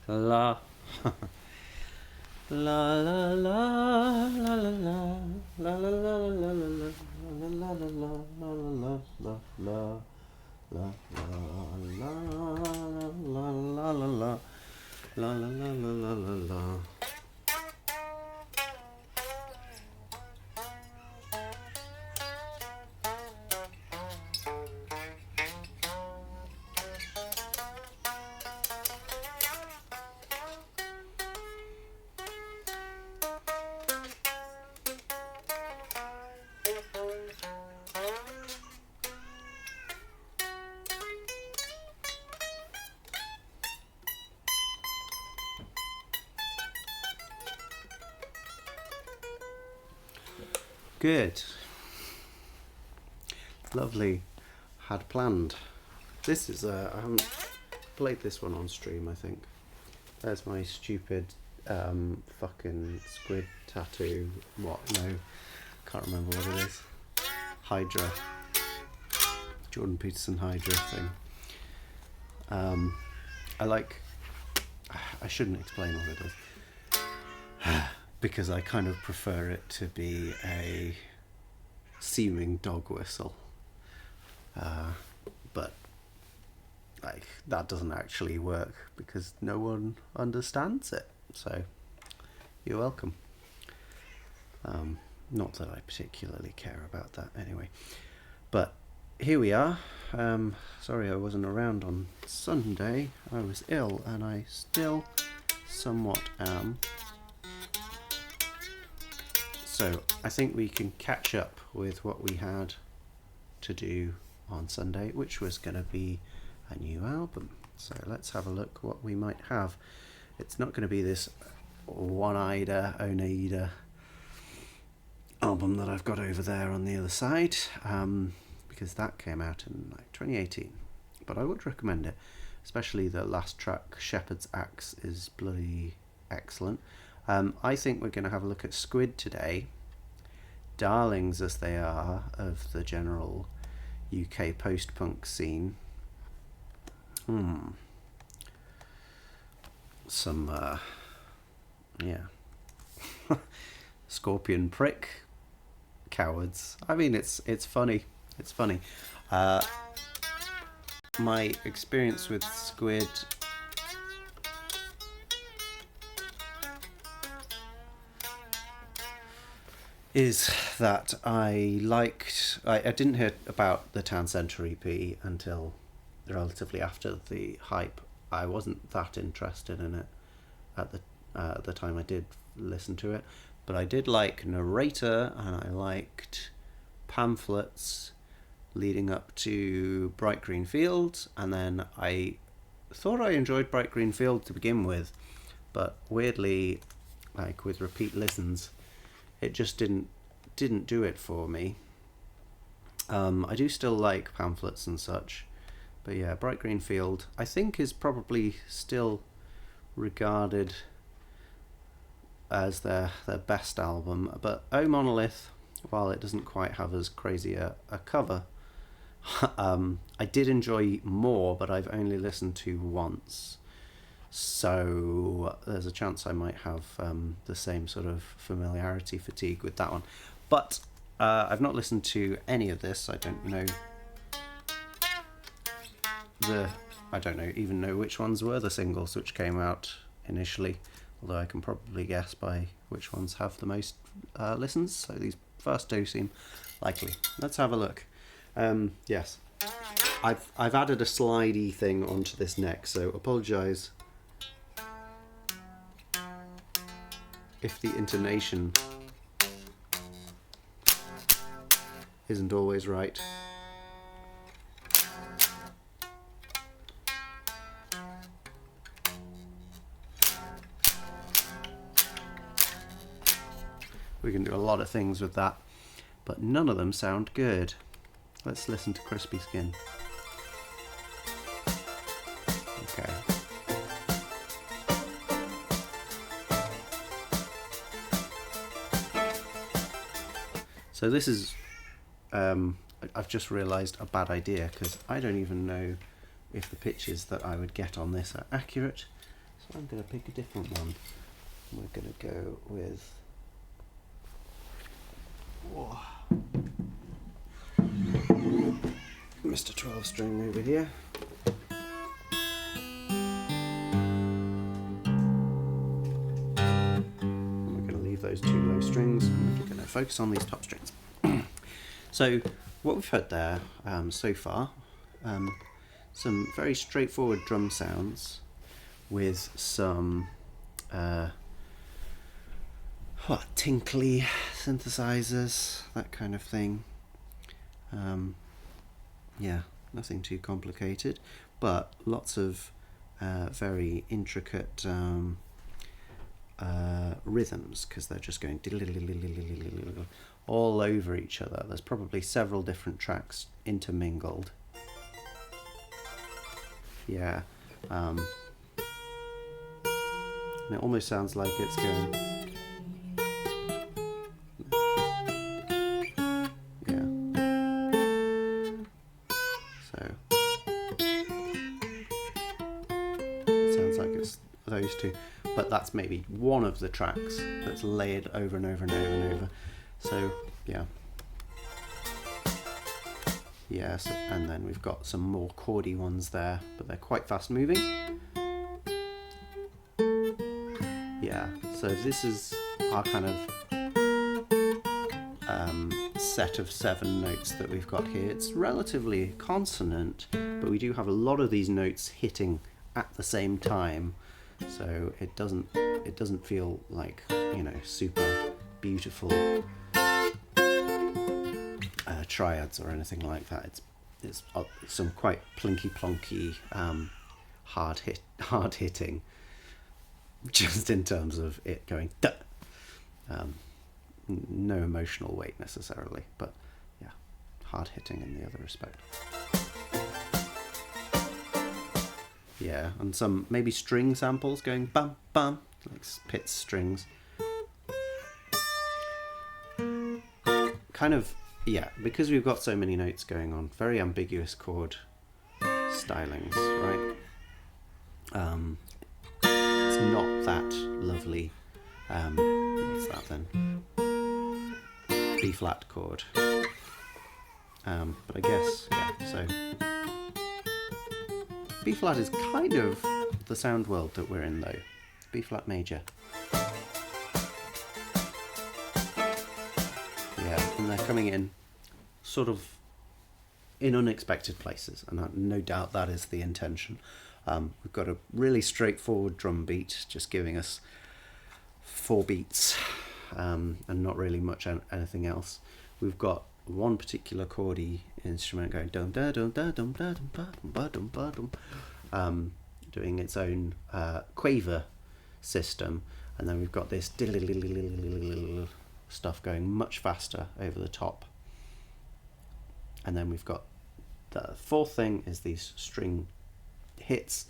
La la la la la la la la la la la la la la la la. Good. Lovely. Had planned. This is I haven't played this one on stream, I think. There's my stupid fucking squid tattoo. What? No. Can't remember what it is. Hydra. Jordan Peterson Hydra thing. I shouldn't explain what it is. Because I kind of prefer it to be a seeming dog whistle. But like that doesn't actually work because no one understands it. So you're welcome. Not that I particularly care about that anyway. But here we are. Sorry I wasn't around on Sunday. I was ill and I still somewhat am. So I think we can catch up with what we had to do on Sunday, which was going to be a new album. So let's have a look what we might have. It's not going to be this one-eyed Oneida album that I've got over there on the other side, because that came out in like 2018. But I would recommend it, especially the last track, Shepherd's Axe, is bloody excellent. I think we're going to have a look at Squid today, darlings as they are of the general UK post-punk scene. Some, Scorpion Prick, Cowards. I mean, it's funny. It's funny. My experience with Squid is that I didn't hear about the Town Centre EP until relatively after the hype. I wasn't that interested in it at the time I did listen to it, but I did like Narrator and I liked Pamphlets leading up to Bright Green Field, and then I thought I enjoyed Bright Green Field to begin with, but weirdly, like with repeat listens, it just didn't do it for me. I do still like Pamphlets and such, but yeah, Bright Green Field I think is probably still regarded as their best album. But Oh Monolith, while it doesn't quite have as crazy a cover, I did enjoy more, but I've only listened to once, so there's a chance I might have the same sort of familiarity fatigue with that one. But I've not listened to any of this. I don't even know which ones were the singles which came out initially, although I can probably guess by which ones have the most listens, so these first two seem likely. Let's have a look. Yes, I've added a slidey thing onto this neck, so apologise if the intonation isn't always right. We can do a lot of things with that, but none of them sound good. Let's listen to Crispy Skin. Okay. So this is, I've just realised a bad idea, because I don't even know if the pitches that I would get on this are accurate. So I'm going to pick a different one. We're going to go with... Whoa. Mr. 12 string over here. And we're going to leave those two low strings and we're going to focus on these top strings. So what we've heard there so far, some very straightforward drum sounds with some tinkly synthesizers, that kind of thing. Yeah, nothing too complicated, but lots of very intricate rhythms, because they're just going all over each other. There's probably several different tracks intermingled. Yeah, and it almost sounds like it's going... those two, but that's maybe one of the tracks that's layered over and over and over and over. So yeah, so, and then we've got some more chordy ones there, but they're quite fast moving. Yeah, so this is our kind of set of 7 notes that we've got here. It's relatively consonant, but we do have a lot of these notes hitting at the same time. So it doesn't feel like, you know, super beautiful triads or anything like that. It's some quite plinky plonky hard hitting, just in terms of it going duh. No emotional weight necessarily, but yeah, hard hitting in the other respect. Yeah, and some maybe string samples going bum bum, like Pitts strings. Kind of, yeah, because we've got so many notes going on, very ambiguous chord stylings, right? It's not that lovely. What's that then? B flat chord. But I guess, yeah, so B flat is kind of the sound world that we're in though. B flat major. Yeah, and they're coming in sort of in unexpected places, and no doubt that is the intention. We've got a really straightforward drum beat, just giving us 4 beats, and not really much anything else. We've got one particular chordy instrument going dum da dum da dum da dum ba dum ba dum ba dum, doing its own quaver system, and then we've got this stuff going much faster over the top, and then we've got the 4th thing is these string hits,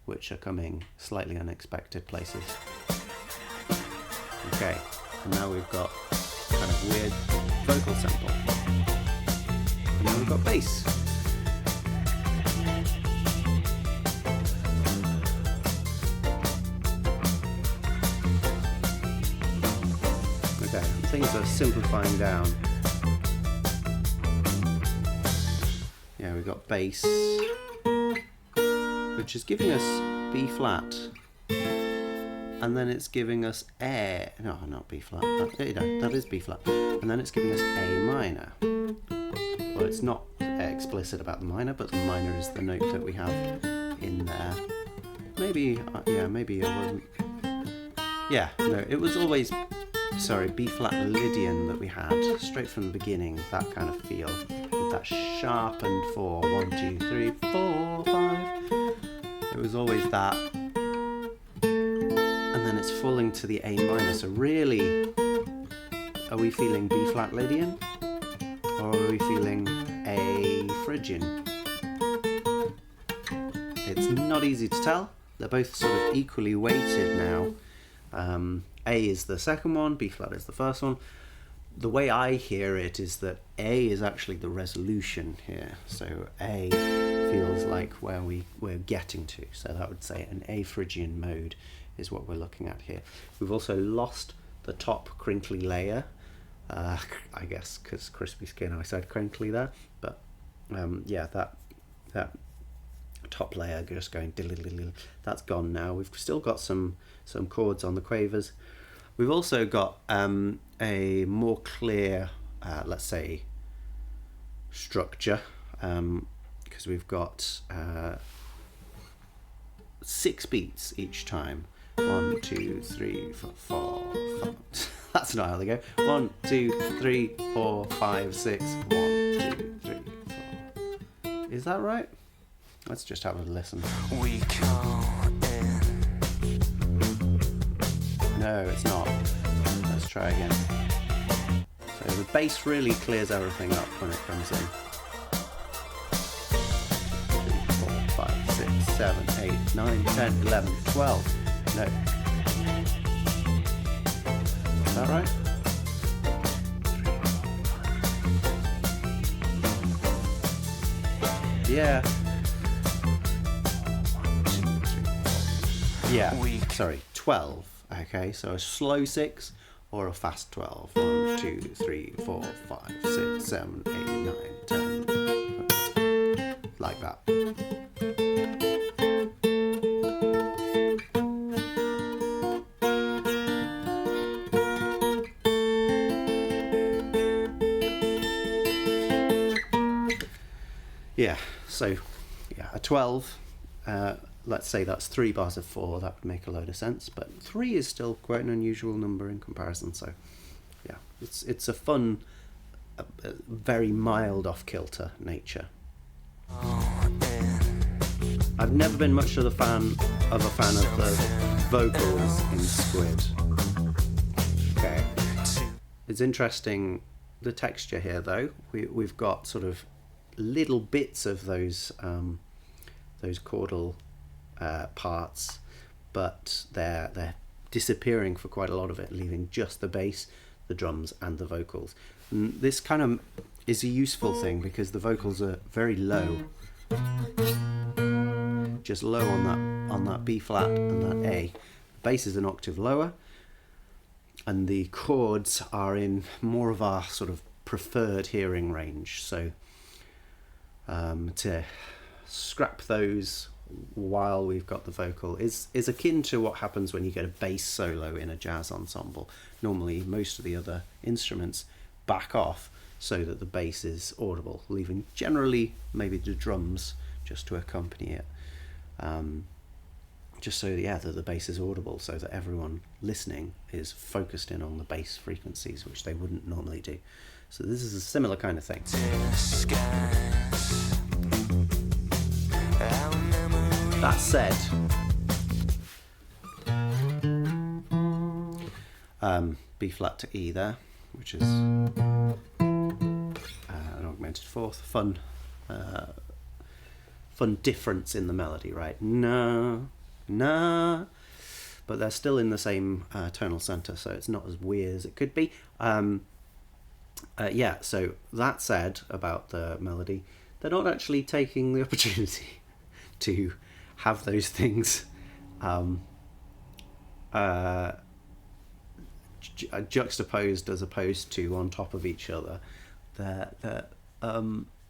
which are coming slightly unexpected places. Okay, and now we've got kind of weird vocal sample. And then we've got bass. Okay, things are simplifying down. Yeah, we've got bass, which is giving us B flat. And then it's giving us A, no, not B flat, that is B flat. And then it's giving us A minor. Well, it's not explicit about the minor, but the minor is the note that we have in there. Maybe, yeah, maybe it wasn't. Yeah, no, it was always, sorry, B flat Lydian that we had, straight from the beginning, that kind of feel, with that sharpened 4, 1, 2, 3, 4, 5. It was always that. And then it's falling to the A minor, so really, are we feeling B flat Lydian? Or are we feeling A Phrygian? It's not easy to tell. They're both sort of equally weighted now. A is the second one, B flat is the first one. The way I hear it is that A is actually the resolution here. So A feels like where we're getting to. So that would say an A Phrygian mode is what we're looking at here. We've also lost the top crinkly layer, I guess because crispy skin, I said crinkly there, but yeah, that top layer just going diddle-diddle, that's gone now. We've still got some chords on the quavers. We've also got a more clear, let's say, structure, because we've got 6 beats each time. 1, 2, 3, 4, 5. That's not how they go. 1, 2, 3, 4, 5, 6. 1, 2, 3, 4. Is that right? Let's just have a listen. We call in. No, it's not. Let's try again. So the bass really clears everything up when it comes in. 3, 4, 5, 6, 7, 8, 9, 10, 11, 12. No. Is that right? Yeah. Yeah, sorry, 12. Okay, so a slow 6 or a fast 12. 1, 2, 3, 4, 5, 6, 7, 8, 9, 10. Like that. Yeah, so yeah, a 12, let's say that's 3 bars of 4, that would make a load of sense, but 3 is still quite an unusual number in comparison, so yeah, it's a fun, very mild off-kilter nature. I've never been much of a fan of the vocals in Squid. Okay, it's interesting, the texture here though, we've got sort of little bits of those chordal parts, but they're disappearing for quite a lot of it, leaving just the bass, the drums and the vocals. And this kind of is a useful thing because the vocals are very low, just low on that B flat and that A. The bass is an octave lower and the chords are in more of our sort of preferred hearing range, so to scrap those while we've got the vocal is akin to what happens when you get a bass solo in a jazz ensemble. Normally most of the other instruments back off so that the bass is audible, leaving generally maybe the drums just to accompany it, just so that the bass is audible, so that everyone listening is focused in on the bass frequencies, which they wouldn't normally do. So this is a similar kind of thing. That said, B flat to E there, which is an augmented fourth, fun difference in the melody, right? Na, na, but they're still in the same tonal center, so it's not as weird as it could be. Yeah, so that said about the melody, they're not actually taking the opportunity to have those things juxtaposed as opposed to on top of each other. The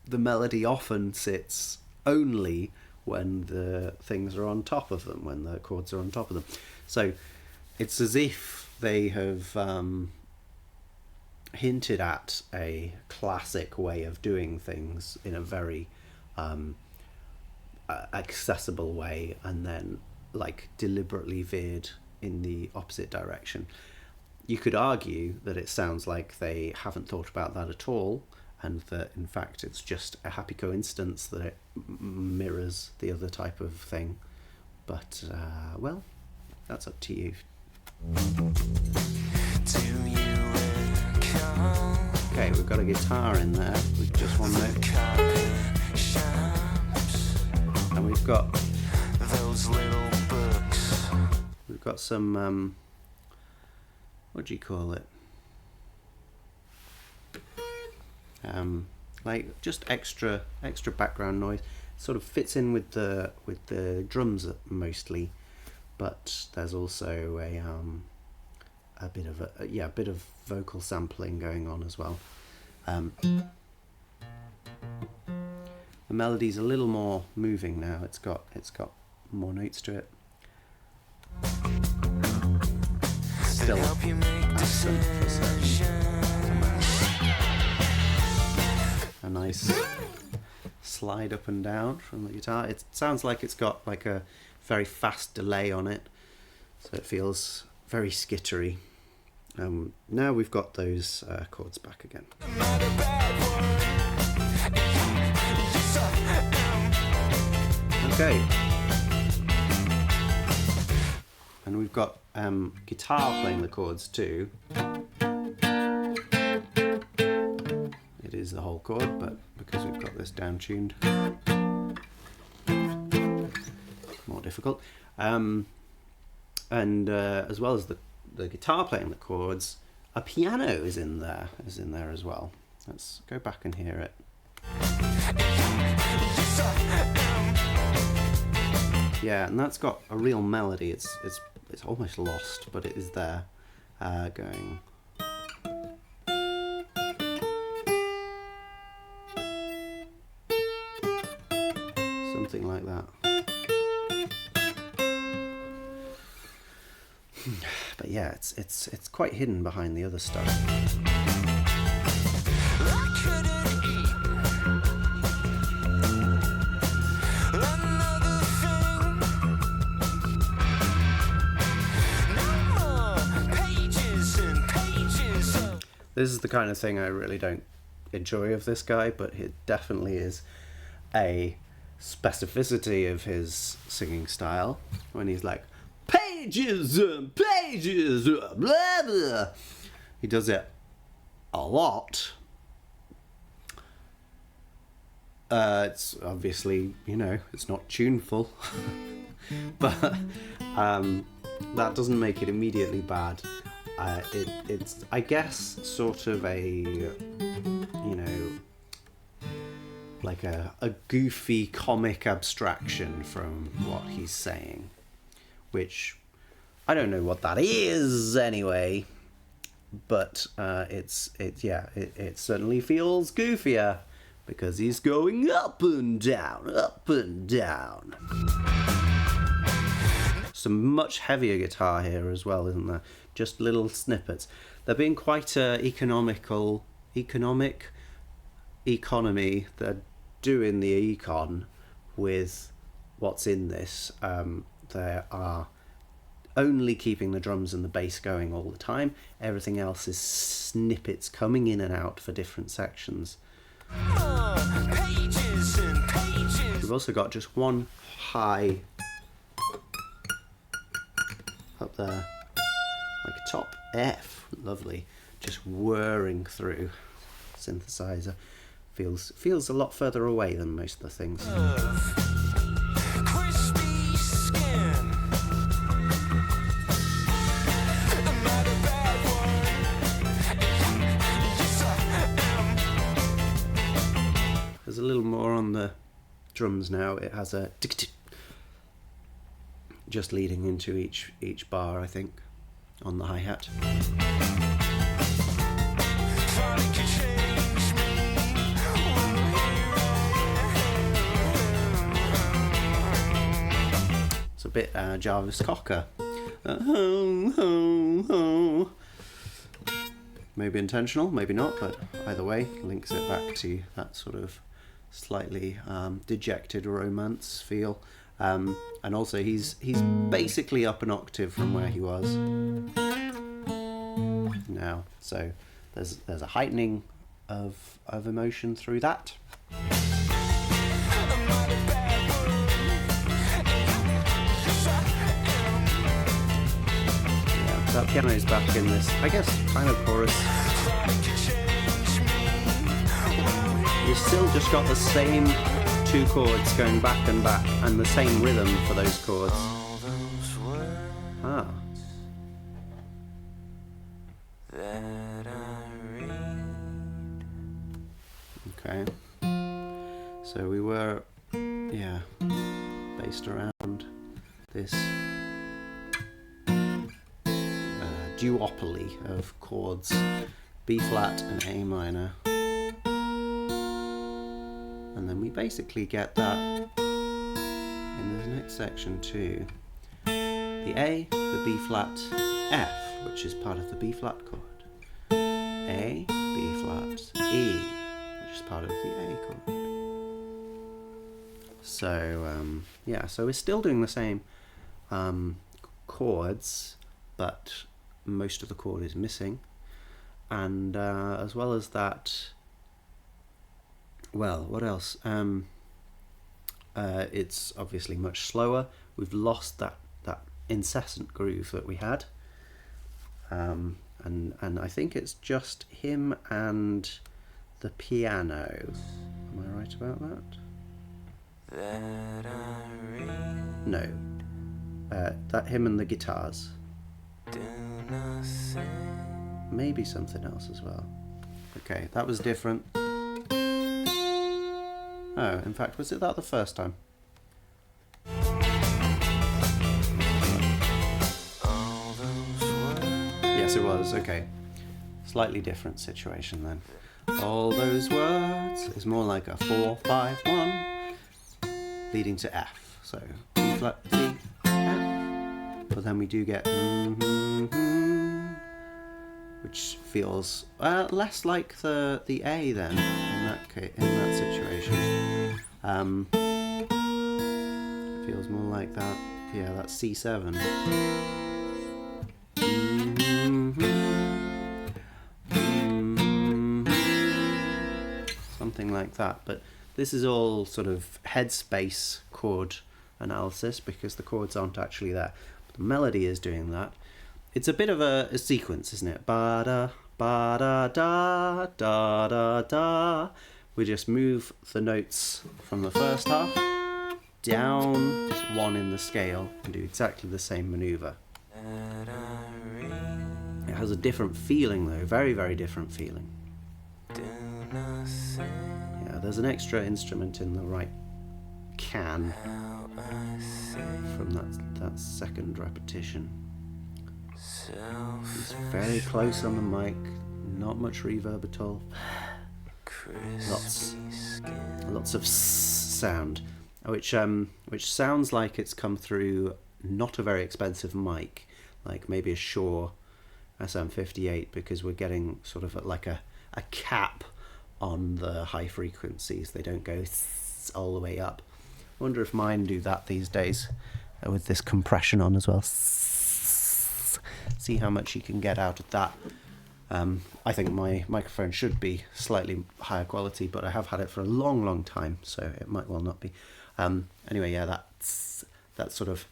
melody often sits only when the things are on top of them, when the chords are on top of them. So it's as if they have hinted at a classic way of doing things in a very accessible way, and then like deliberately veered in the opposite direction. You could argue that it sounds like they haven't thought about that at all, and that in fact it's just a happy coincidence that it mirrors the other type of thing, but well, that's up to you. Okay, we've got a guitar in there with just one note, and we've got those little books. We've got some what do you call it? Like just extra background noise. sort of fits in with the drums mostly, but there's also a bit of vocal sampling going on as well. The melody's a little more moving now. It's got more notes to it. Still absent for a nice slide up and down from the guitar. It sounds like it's got like a very fast delay on it, so it feels very skittery. Now we've got those chords back again. Okay. And we've got guitar playing the chords too. It is the whole chord, but because we've got this down tuned, more difficult. And as well as the guitar playing the chords, a piano is in there as well. Let's go back and hear it. Yeah, and that's got a real melody. It's almost lost, but it is there, going. Something like that. But yeah, it's quite hidden behind the other stuff. This is the kind of thing I really don't enjoy of this guy, but it definitely is a specificity of his singing style when he's like, pages and pages, blah, blah. He does it a lot. It's obviously, it's not tuneful, but that doesn't make it immediately bad. It's, I guess, sort of a, like a goofy comic abstraction from what he's saying, which I don't know what that is anyway, but it certainly feels goofier because he's going up and down, up and down. Some much heavier guitar here as well, isn't there? Just little snippets. They're being quite economy. They're doing the econ with what's in this. They are only keeping the drums and the bass going all the time. Everything else is snippets coming in and out for different sections. Pages and pages. We've also got just one high up there, like a top F, lovely, just whirring through. Synthesizer feels a lot further away than most of the things. Crispy skin. There's a little more on the drums now. It has a just leading into each bar, I think, on the hi-hat. It's a bit Jarvis Cocker. Maybe intentional, maybe not, but either way, links it back to that sort of slightly dejected romance feel. And also he's basically up an octave from where he was now, so there's a heightening of emotion through that. Yeah, that piano is back in this, I guess, kind of chorus. You've still just got the same two chords going back and back, and the same rhythm for those chords. Ah. Okay. So we were yeah, based around this duopoly of chords, B flat and A minor. And then we basically get that in this next section too. The A, the B flat, F, which is part of the B flat chord. A, B flat, E, which is part of the A chord. So yeah, so we're still doing the same chords, but most of the chord is missing. And as well as that, well, what else? It's obviously much slower. We've lost that incessant groove that we had. And I think it's just him and the piano. Am I right about that? No. That him and the guitars. Maybe something else as well. Okay, that was different. Oh, in fact, was it that the first time? Yes, it was. Okay. Slightly different situation then. All those words is more like a 4-5-1 leading to F. So B flat, C, F. But then we do get which feels less like the A then in that situation. It feels more like that. Yeah, that's C7. Something like that. But this is all sort of headspace chord analysis because the chords aren't actually there. But the melody is doing that. It's a bit of a sequence, isn't it? Ba da ba da da da da da. We just move the notes from the first half down one in the scale and do exactly the same maneuver. It has a different feeling though, very, very different feeling. Yeah, there's an extra instrument in the right can from that second repetition. It's very close on the mic, not much reverb at all. Lots of sound, which sounds like it's come through not a very expensive mic, like maybe a Shure SM58, because we're getting sort of like a cap on the high frequencies. They don't go all the way up. I wonder if mine do that these days with this compression on as well. See how much you can get out of that. I think my microphone should be slightly higher quality, but I have had it for a long time, so it might well not be. Anyway, yeah, that sort of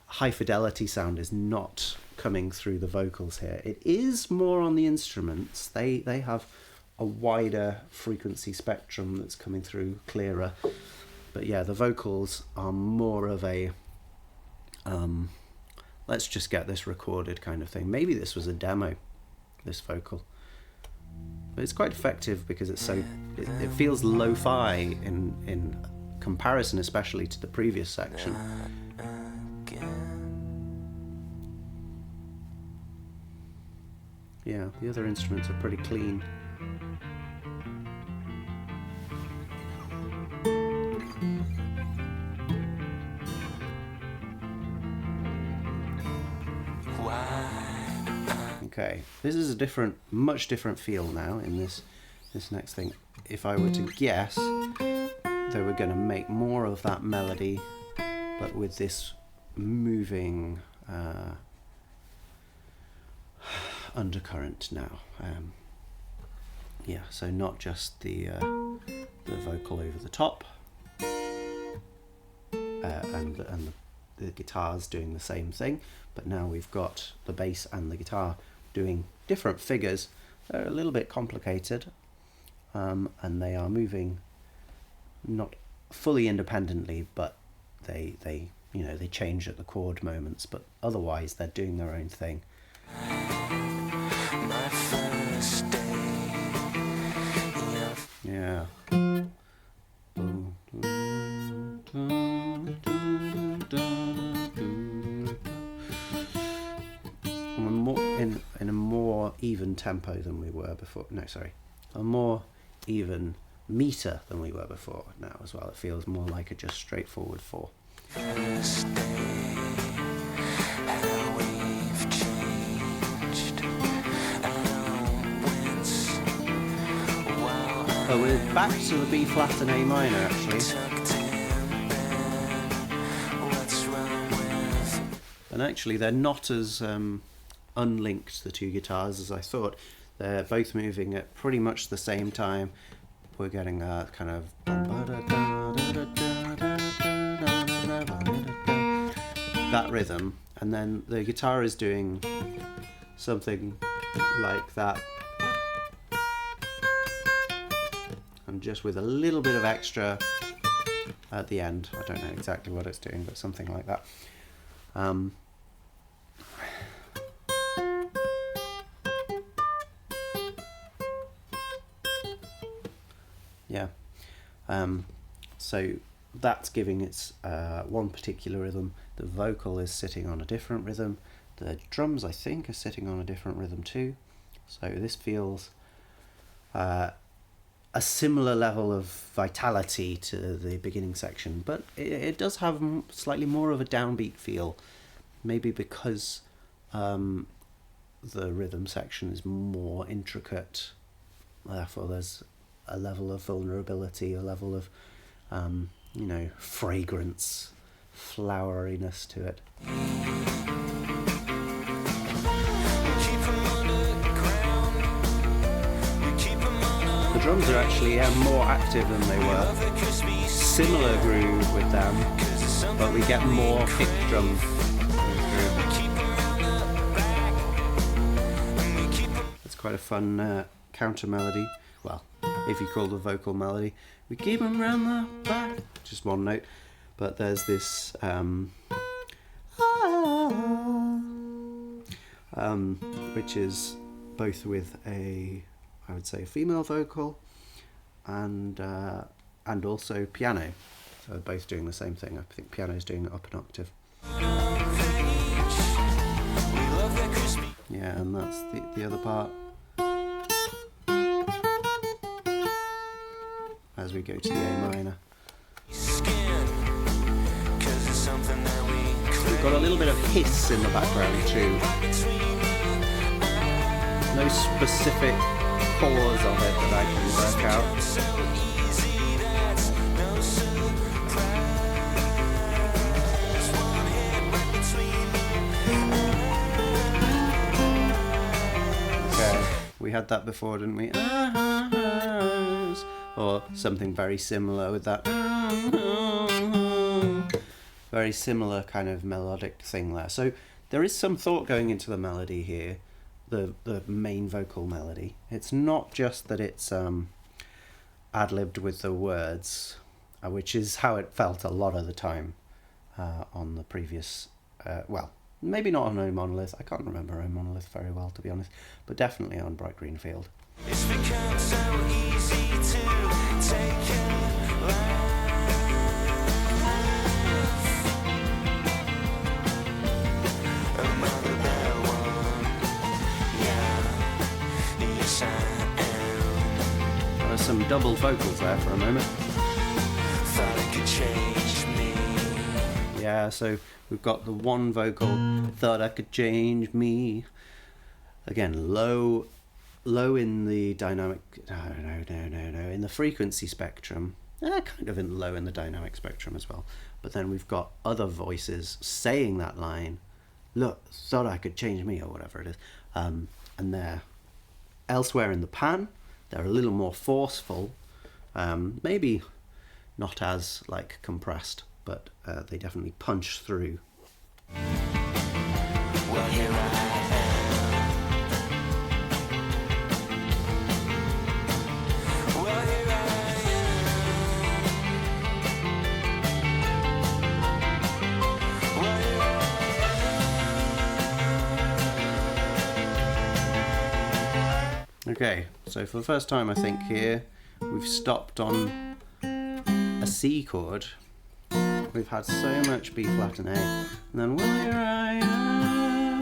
high fidelity sound is not coming through the vocals here. It is more on the instruments. They have a wider frequency spectrum that's coming through clearer. But yeah, the vocals are more of a let's just get this recorded kind of thing. Maybe this was a demo, this vocal. But it's quite effective because it's so it feels lo-fi in comparison, especially to the previous section. Yeah, the other instruments are pretty clean. Okay, this is a much different feel now in this next thing. If I were to guess, they were going to make more of that melody, but with this moving undercurrent now. Yeah, so not just the vocal over the top, and the guitars doing the same thing, but now we've got the bass and the guitar doing different figures. They're a little bit complicated, and they are moving not fully independently, but they change at the chord moments, but otherwise they're doing their own thing. My first day. Yeah. We're more in a more even tempo than we were before. No, sorry, a more even meter than we were before now as well. It feels more like a just straightforward 4. Oh, we're back to the B flat and A minor actually. And actually they're not as unlinked, the two guitars, as I thought. They're both moving at pretty much the same time. We're getting a kind of that rhythm, and then the guitar is doing something like that, and just with a little bit of extra at the end. I don't know exactly what it's doing, but something like that. Yeah. So that's giving its one particular rhythm. The vocal is sitting on a different rhythm. The drums, I think, are sitting on a different rhythm too. So this feels a similar level of vitality to the beginning section, but it does have slightly more of a downbeat feel, maybe because the rhythm section is more intricate. Therefore there's a level of vulnerability, a level of fragrance, floweriness to it. The drums are actually more active than they were. Similar groove with them, but we get more kick drum. It's quite a fun counter melody. Well, if you call the vocal melody. We keep them round the back. Just one note. But there's this which is both with I would say a female vocal and also piano. So they're both doing the same thing. I think piano's doing it up an octave. Yeah, and that's the other part. As we go to the A minor. We've got a little bit of hiss in the background too. No specific cause of it that I can work out. Okay, we had that before, didn't we? Or something very similar with that. Very similar kind of melodic thing there. So there is some thought going into the melody here, the main vocal melody. It's not just that it's ad-libbed with the words, which is how it felt a lot of the time on the previous, well, maybe not on O Monolith. I can't remember O Monolith very well, to be honest, but definitely on Bright Green Field. It's become so easy to take your life. Another bad one. Yeah, yes I am. There are some double vocals there for a moment. Thought it could change me. Yeah, so we've got the one vocal, thought I could change me. Again, low in the dynamic, no, in the frequency spectrum, kind of low in the dynamic spectrum as well. But then we've got other voices saying that line, look, thought I could change me, or whatever it is. And they're elsewhere in the pan, they're a little more forceful, maybe not as like compressed, but they definitely punch through. Well, here I am. Okay, so for the first time I think here we've stopped on a C chord we've had so much B flat and A, and then where I am,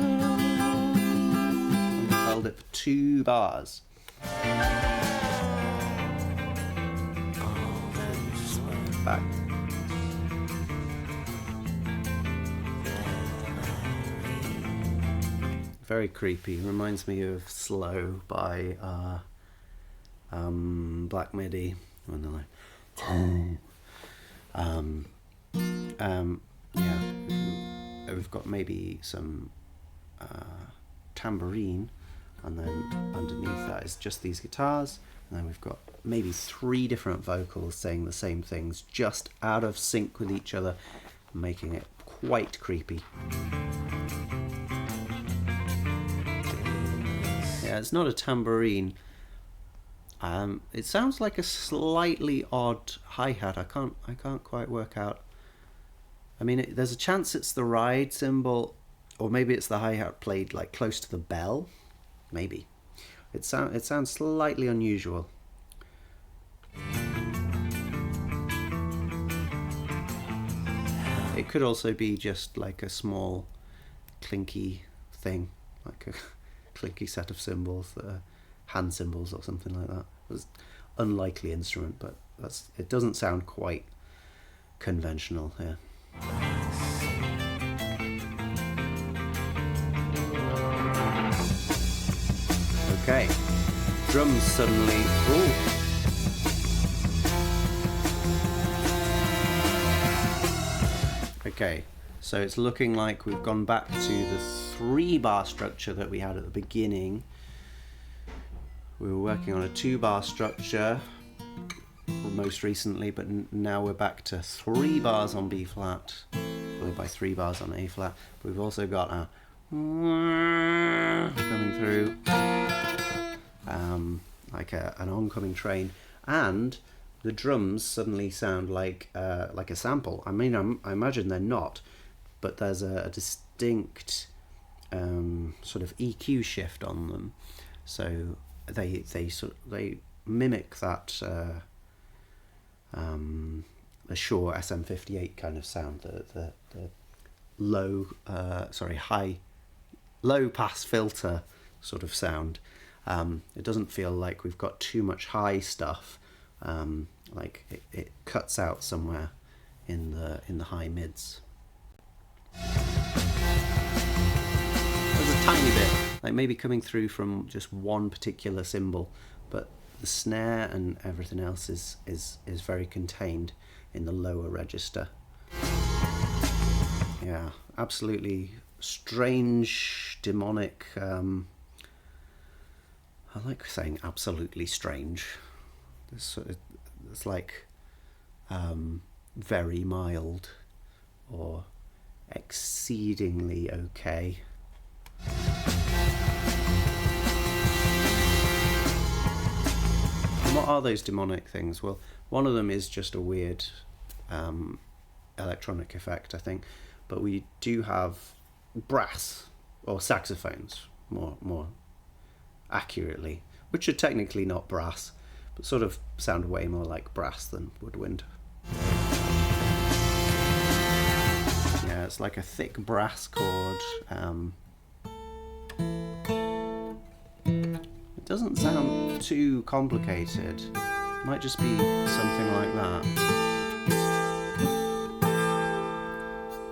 and we held it for 2 bars. Back. Very creepy. Reminds me of Slow by Black Midi when they're like, yeah, we've got maybe some tambourine, and then underneath that is just these guitars, and then we've got maybe 3 different vocals saying the same things, just out of sync with each other, making it quite creepy. Yeah, it's not a tambourine. It sounds like a slightly odd hi-hat. I can't quite work out. I mean, there's a chance it's the ride cymbal, or maybe it's the hi-hat played like close to the bell. Maybe. It sounds slightly unusual. It could also be just like a small clinky thing, like a clinky set of cymbals that are hand cymbals or something like that. It's an unlikely instrument, but it doesn't sound quite conventional here. Okay, drums suddenly. Ooh. Okay, so it's looking like we've gone back to the 3-bar structure that we had at the beginning. We were working on a 2-bar structure most recently, but now we're back to 3 bars on B flat, followed by 3 bars on A flat. We've also got a coming through, like an oncoming train, and the drums suddenly sound like a sample. I mean, I imagine they're not, but there's a distinct sort of EQ shift on them, so they mimic that the Shure SM58 kind of sound, the low pass filter sort of sound. It doesn't feel like we've got too much high stuff. Like it cuts out somewhere in the high mids. There's a tiny bit, like maybe coming through from just one particular cymbal, but the snare and everything else is very contained in the lower register. Yeah, absolutely strange, demonic. I like saying absolutely strange. It's like very mild or exceedingly okay. And what are those demonic things? Well, one of them is just a weird electronic effect, I think, but we do have brass, or saxophones more accurately, which are technically not brass, but sort of sound way more like brass than woodwind. Yeah, it's like a thick brass chord. It doesn't sound too complicated. It might just be something like that,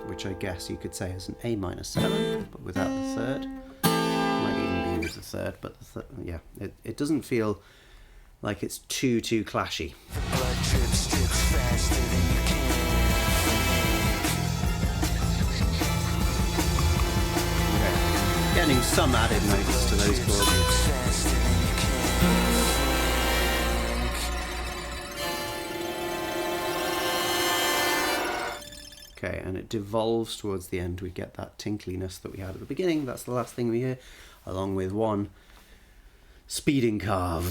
which I guess you could say is an A-7, but without the third. Might even be with the third, but yeah, it doesn't feel like it's too clashy. The blood drips faster than you can. Okay. Getting some added notes to those chords. Okay, and it devolves towards the end. We get that tinkliness that we had at the beginning. That's the last thing we hear, along with one speeding car.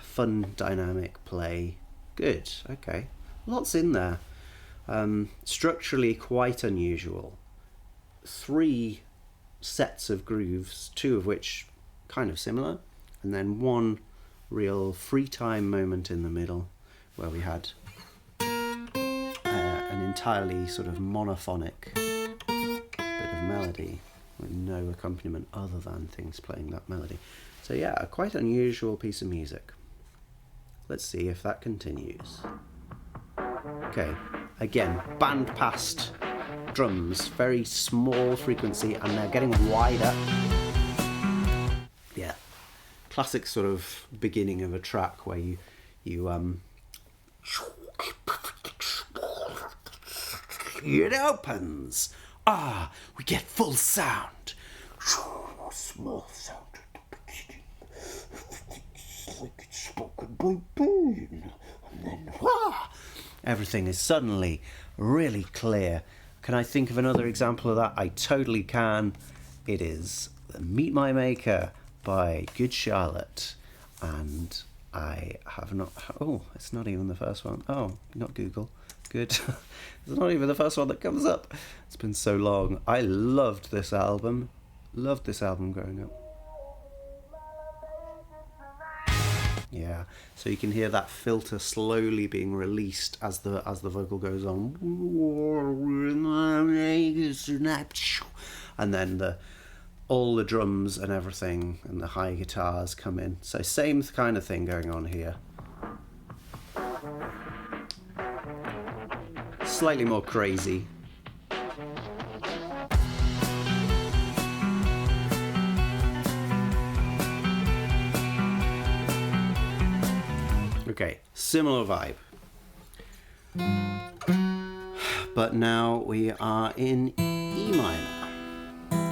Fun, dynamic play. Good, okay. Lots in there. Structurally quite unusual. 3 sets of grooves, 2 of which kind of similar, and then one real free time moment in the middle where we had a an entirely sort of monophonic bit of melody with no accompaniment other than things playing that melody. So yeah, a quite unusual piece of music. Let's see if that continues. Okay, again, band-passed drums, very small frequency, and they're getting wider. Yeah, classic sort of beginning of a track where you it opens. Ah, we get full sound. Small sound. Like it's spoken by Boone. And then everything is suddenly really clear. Can I think of another example of that? I totally can. It is Meet My Maker by Good Charlotte. And I have not... Oh, it's not even the first one. Oh, not Google. Good. It's not even the first one that comes up. It's been so long. I loved this album. Loved this album growing up. Yeah, so you can hear that filter slowly being released as the vocal goes on, and then all the drums and everything and the high guitars come in. So same kind of thing going on here. Slightly more crazy. Okay, similar vibe. But now we are in E minor.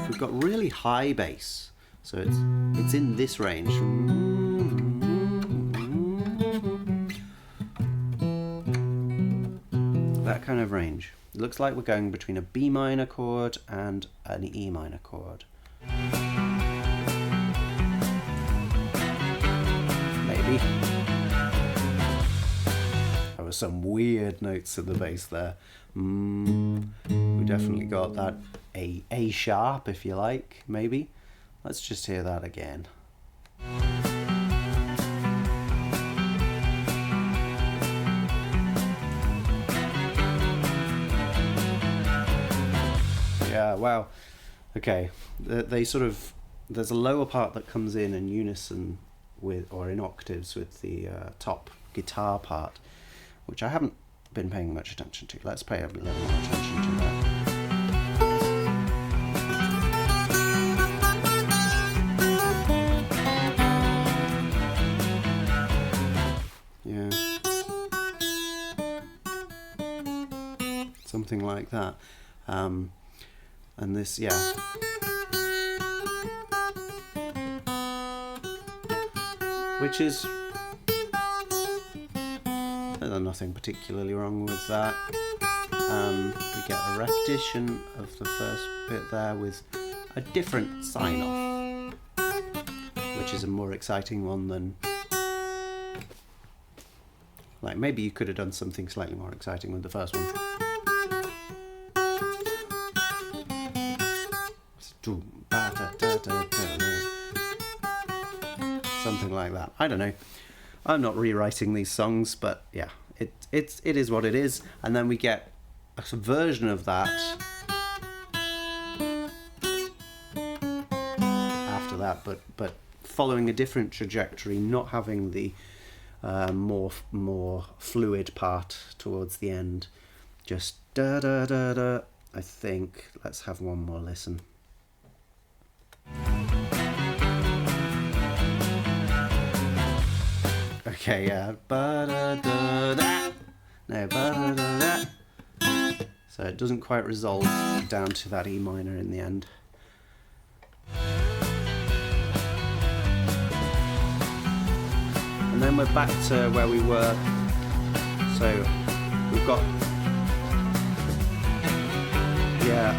We've got really high bass, so it's in this range. That kind of range. It looks like we're going between a B minor chord and an E minor chord. Maybe. There were some weird notes in the bass there. We definitely got that A sharp, if you like, maybe. Let's just hear that again. Yeah, wow. Okay, they sort of, there's a lower part that comes in unison with, or in octaves with the top guitar part, which I haven't been paying much attention to. Let's pay a little more attention to that. Yeah. Something like that. And this, yeah. Which is... There's nothing particularly wrong with that. We get a repetition of the first bit there with a different sign-off, which is a more exciting one than... Like, maybe you could have done something slightly more exciting with the first one. Something like that. I don't know. I'm not rewriting these songs, but yeah, it is what it is. And then we get a version of that after that, but following a different trajectory, not having the more fluid part towards the end. Just da da da da. I think. Let's have one more listen. Okay, yeah. Ba-da-da-da. No, ba-da-da-da. So it doesn't quite resolve down to that E minor in the end. And then we're back to where we were. So we've got... Yeah.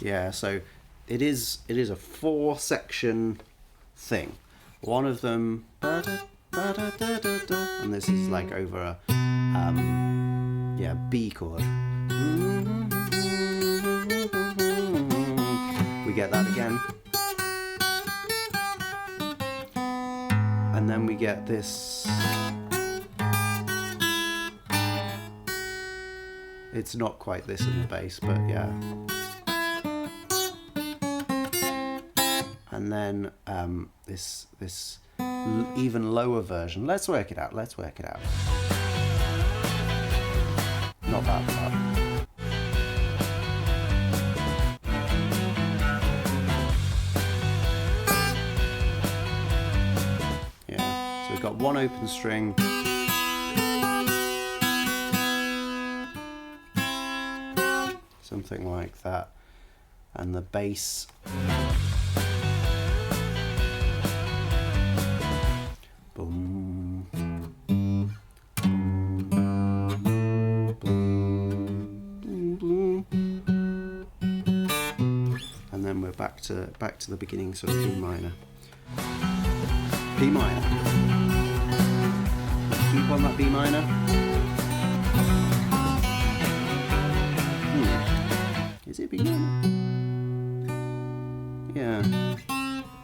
Yeah, so it is a 4-section thing. One of them, and this is like over a B chord. We get that again, and then we get this. It's not quite this in the bass, but yeah. And then this even lower version. Let's work it out. Not that part. Yeah. So we've got one open string. Something like that, and the bass. Boom, boom, boom, boom. And then we're back to the beginning, sort of B minor. B minor. Keep on that B minor. Is it B minor?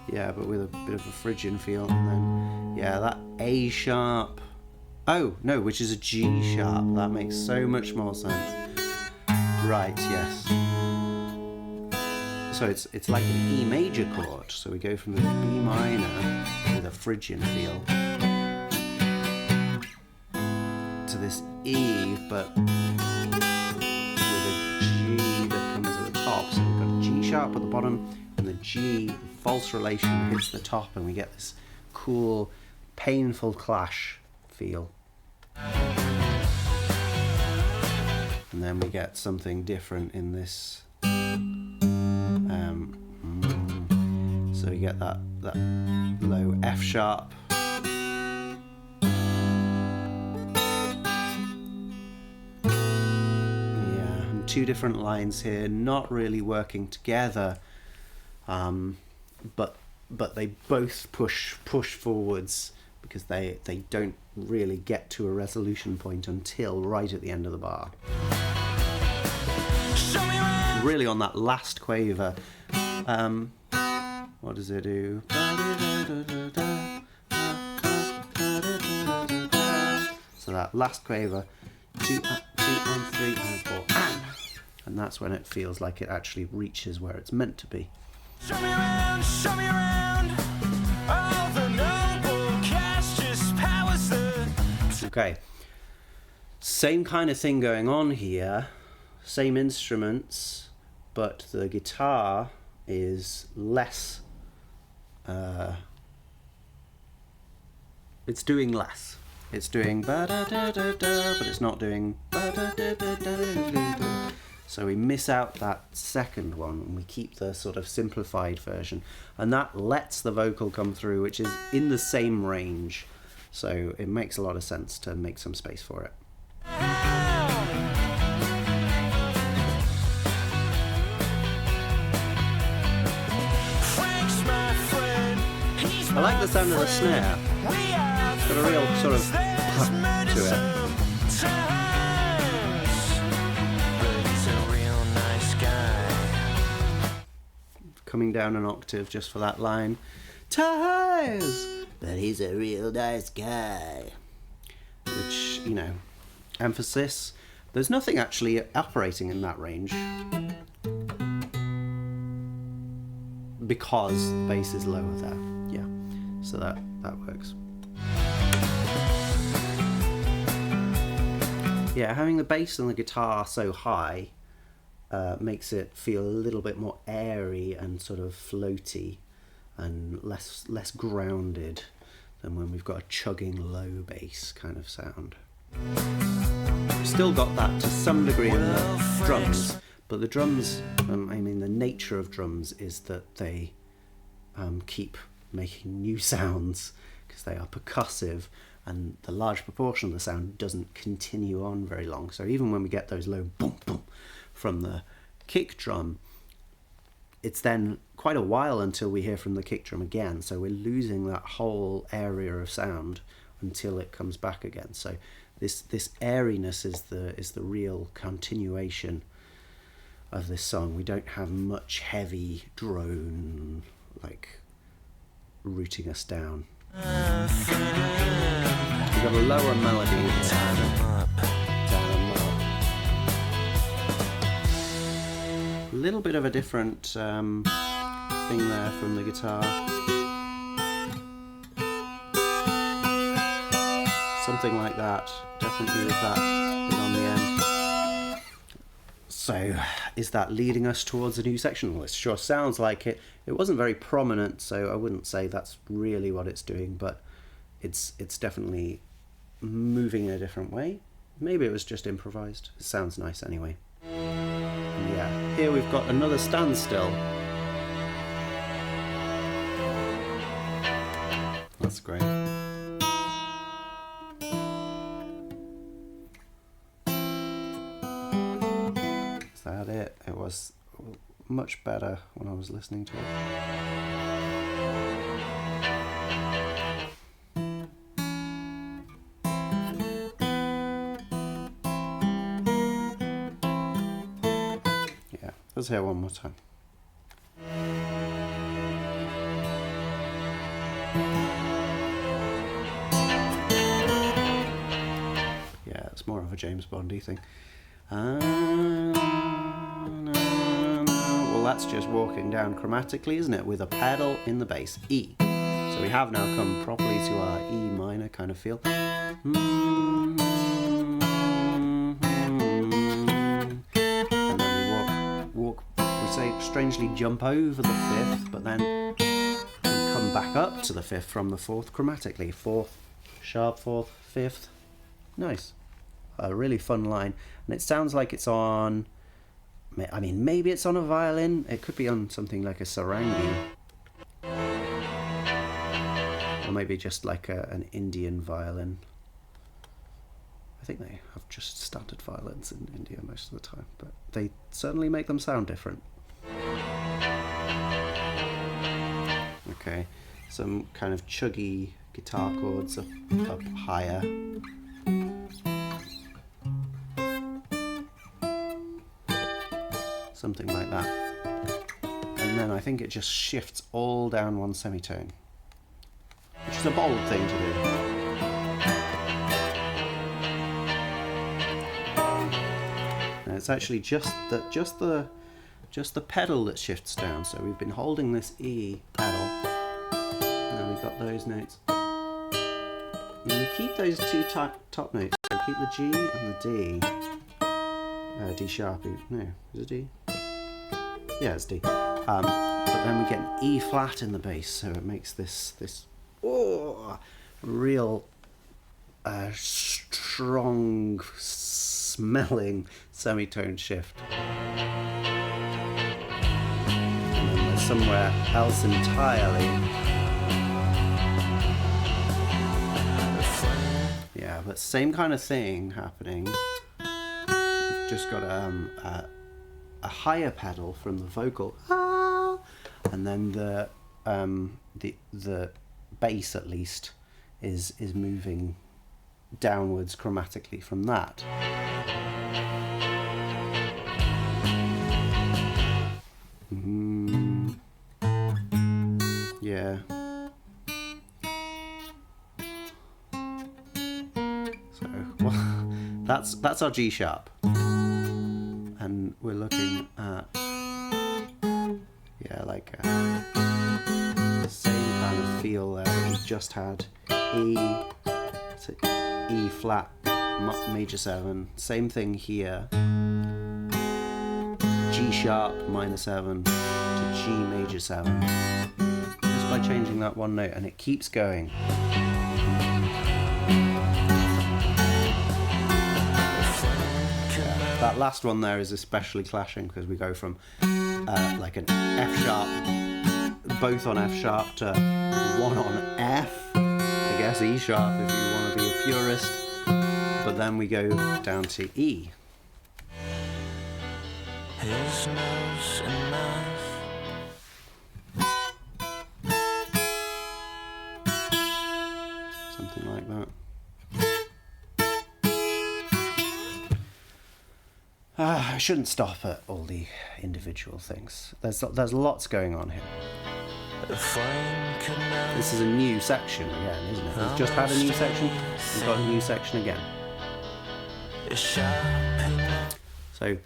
Yeah, but with a bit of a Phrygian feel, and then yeah, that A sharp. Oh no, which is a G sharp. That makes so much more sense. Right, yes. So it's like an E major chord. So we go from the B minor with a Phrygian feel to this E, but top. So we've got a G sharp at the bottom, and the G false relation hits the top, and we get this cool, painful clash feel. And then we get something different in this. So we get that low F sharp. Two different lines here, not really working together, but they both push forwards, because they don't really get to a resolution point until right at the end of the bar. Really on that last quaver, what does it do? So that last quaver, 2 and 3 and 4 and that's when it feels like it actually reaches where it's meant to be. Show me around, all the noble cast just powers the... Okay, same kind of thing going on here, same instruments, but the guitar is less, it's doing less. It's doing ba-da-da-da-da, but it's not doing ba-da-da-da-da-da-da. So we miss out that second one, and we keep the sort of simplified version, and that lets the vocal come through, which is in the same range, so it makes a lot of sense to make some space for it. I like the sound of the snare. It's got a real sort of pop to it. Coming down an octave just for that line. Ties! But he's a real nice guy. Which, you know, emphasis. There's nothing actually operating in that range, because the bass is lower there. Yeah, so that works. Yeah, having the bass and the guitar so high makes it feel a little bit more airy and sort of floaty and less grounded than when we've got a chugging low bass kind of sound. We've still got that to some degree in the drums, but the drums, I mean the nature of drums is that they keep making new sounds because they are percussive, and the large proportion of the sound doesn't continue on very long. So even when we get those low boom boom from the kick drum, it's then quite a while until we hear from the kick drum again. So we're losing that whole area of sound until it comes back again. So this airiness is the real continuation of this song. We don't have much heavy drone like rooting us down. We've got a lower melody here. Down and up. A little bit of a different thing there from the guitar. Something like that, definitely with that bit on the end. So, is that leading us towards a new section? Well, it sure sounds like it. It wasn't very prominent, so I wouldn't say that's really what it's doing, but it's definitely moving in a different way. Maybe it was just improvised. It sounds nice anyway. And yeah, here we've got another standstill. That's great. Is that it? It was much better when I was listening to it. Yeah, let's hear one more time. Yeah, it's more of a James Bondy thing. Well, that's just walking down chromatically, isn't it? With a pedal in the bass, E. So we have now come properly to our E minor kind of feel. And then we we say strangely jump over the fifth, but then we come back up to the fifth from the fourth chromatically. Fourth, sharp fourth, fifth. Nice. A really fun line. And it sounds like it's on, I mean, maybe it's on a violin. It could be on something like a sarangi. Or maybe just like an Indian violin. I think they have just standard violins in India most of the time, but they certainly make them sound different. Okay, some kind of chuggy guitar chords up higher. Something like that. And then I think it just shifts all down one semitone, which is a bold thing to do. And it's actually just the pedal that shifts down. So we've been holding this E pedal, and then we've got those notes. And we keep those two top notes. So we keep the G and the D. D sharp. No, is it D? Yeah, it's D. But then we get an E flat in the bass, so it makes this real strong smelling semitone shift. And then there's somewhere else entirely. Yeah, but same kind of thing happening. We've just got a higher pedal from the vocal, and then the bass at least is moving downwards chromatically from that. Yeah. So, well, that's our G sharp. And we're looking at, yeah, like the same kind of feel there that we just had. E flat, major 7, same thing here. G sharp minor 7 to G major 7. Just by changing that one note, and it keeps going. That last one there is especially clashing because we go from like an F sharp, both on F sharp, to one on F, I guess E sharp if you want to be a purist, but then we go down to E. His nose and mouth. Something like that. I shouldn't stop at all the individual things. There's lots going on here. This is a new section again, isn't it? We've just had a new section, we've got a new section again. So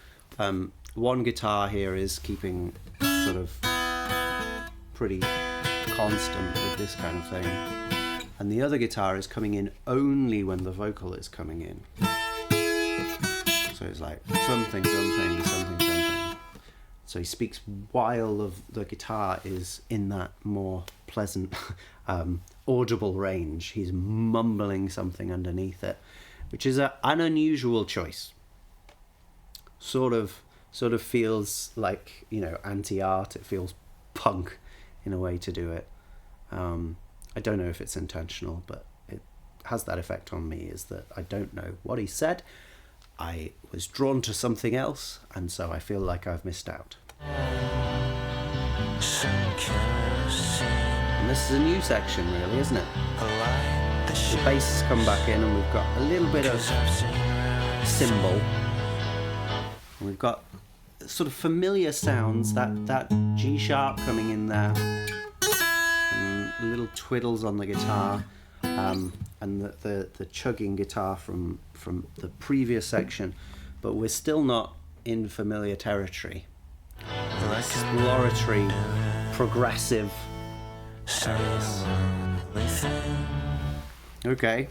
one guitar here is keeping sort of pretty constant with this kind of thing, and the other guitar is coming in only when the vocal is coming in. So it's like something, something, something, something. So he speaks while the guitar is in that more pleasant, audible range. He's mumbling something underneath it, which is an unusual choice. Sort of feels like, you know, anti-art. It feels punk in a way to do it. I don't know if it's intentional, but it has that effect on me, is that I don't know what he said. I was drawn to something else, and so I feel like I've missed out. And this is a new section, really, isn't it? The bass has come back in, and we've got a little bit of cymbal. And we've got sort of familiar sounds, that G sharp coming in there, and little twiddles on the guitar, and the chugging guitar from the previous section, but we're still not in familiar territory. Exploratory, progressive areas. Okay.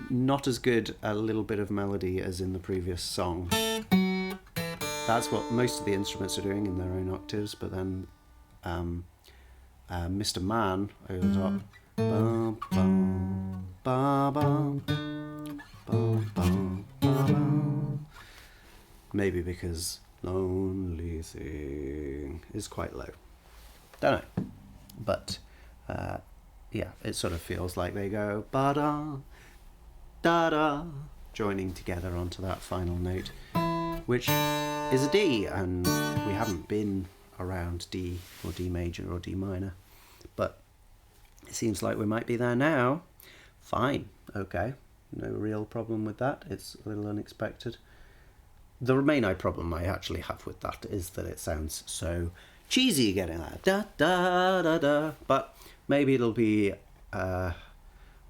Not as good a little bit of melody as in the previous song. That's what most of the instruments are doing in their own octaves, but then Mr. Man over the top. Bum, bum, ba, bum, bum, bum, ba, bum. Maybe because Lonely Thing is quite low. Don't know. But yeah, it sort of feels like they go ba-da, da-da, joining together onto that final note, which is a D, and we haven't been around D or D major or D minor, but it seems like we might be there now. Fine, okay, no real problem with that. It's a little unexpected. The main problem I actually have with that is that it sounds so cheesy getting that da da da da, but maybe it'll be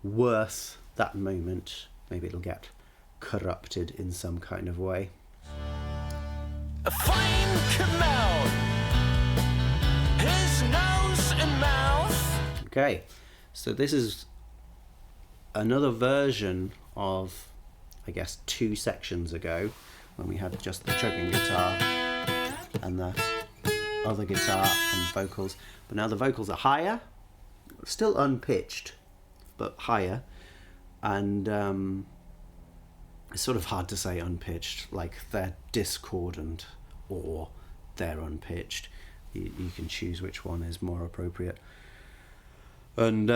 worth that moment. Maybe it'll get corrupted in some kind of way. A flame come out, his nose and mouth. Okay, so this is another version of, I guess, 2 sections ago, when we had just the chugging guitar and the other guitar and vocals. But now the vocals are higher, still unpitched, but higher. And it's sort of hard to say unpitched, like they're discordant or they're unpitched. You can choose which one is more appropriate. And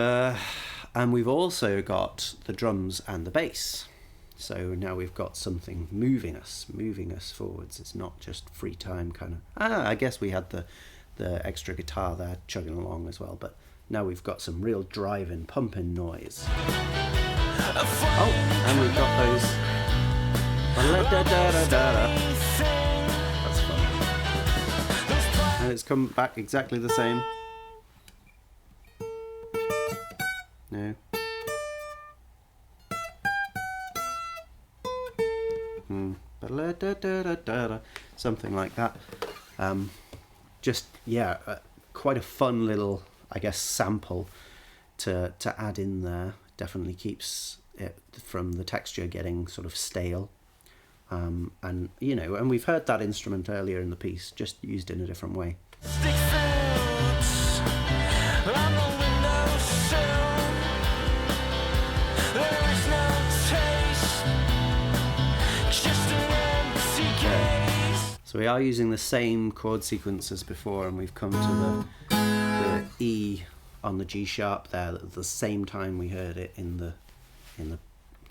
we've also got the drums and the bass. So now we've got something moving us forwards. It's not just free time kind of. I guess we had the extra guitar there chugging along as well, but now we've got some real driving, pumping noise. Oh, and we've got those. That's fun. And it's come back exactly the same. No. Something like that. Just, yeah, quite a fun little, I guess, sample to add in there. Definitely keeps it from the texture getting sort of stale. And, you know, and we've heard that instrument earlier in the piece, just used in a different way. Stick foods on the windowsill. There is no taste, just an empty gaze. So we are using the same chord sequence as before, and we've come to the E on the G sharp there at the same time we heard it in the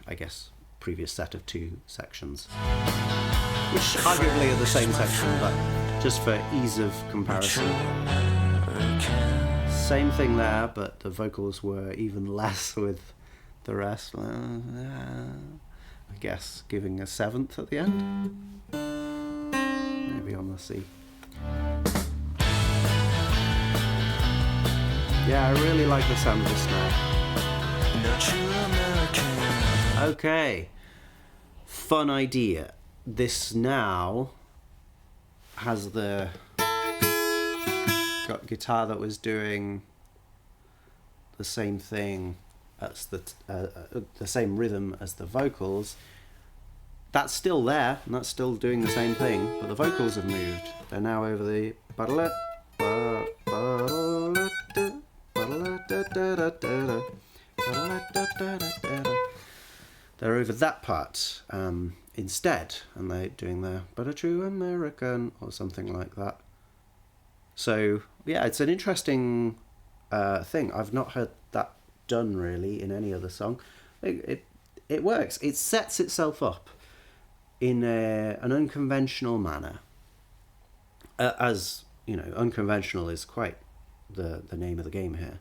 I guess previous set of 2 sections, which arguably are the same section, but just for ease of comparison. Same thing there, but the vocals were even less with the rest. I guess giving a 7th at the end. maybe on the C. Yeah, I really like the sound of the snare. No true American. Okay, fun idea. This now has the got guitar that was doing the same thing as the same rhythm as the vocals. That's still there, and that's still doing the same thing, but the vocals have moved. They're now over the they're over that part instead, and they're doing the "But a True American" or something like that. So yeah, it's an interesting thing. I've not heard that done really in any other song. It works. It sets itself up in an unconventional manner. As you know, unconventional is quite the name of the game here.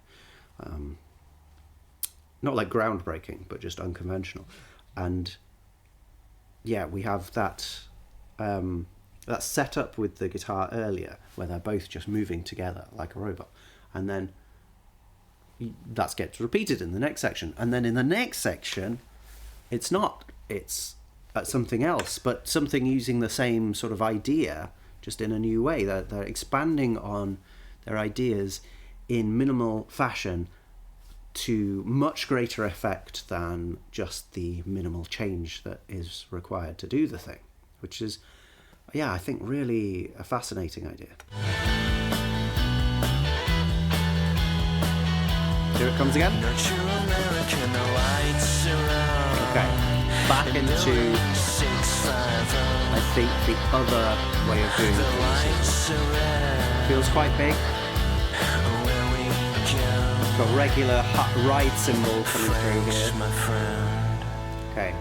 Not like groundbreaking, but just unconventional. And yeah, we have that that set up with the guitar earlier, where they're both just moving together like a robot, and then that gets repeated in the next section, and then in the next section, it's something else, but something using the same sort of idea, just in a new way. They're expanding on their ideas in minimal fashion to much greater effect than just the minimal change that is required to do the thing, which is, yeah, I think really a fascinating idea. Here it comes again. No true American, the lights around. Okay, back into, I think, the other way of doing The things. lights around. Feels quite big. Where we go. Got regular ride cymbal coming through Thanks, here. my friend. Okay,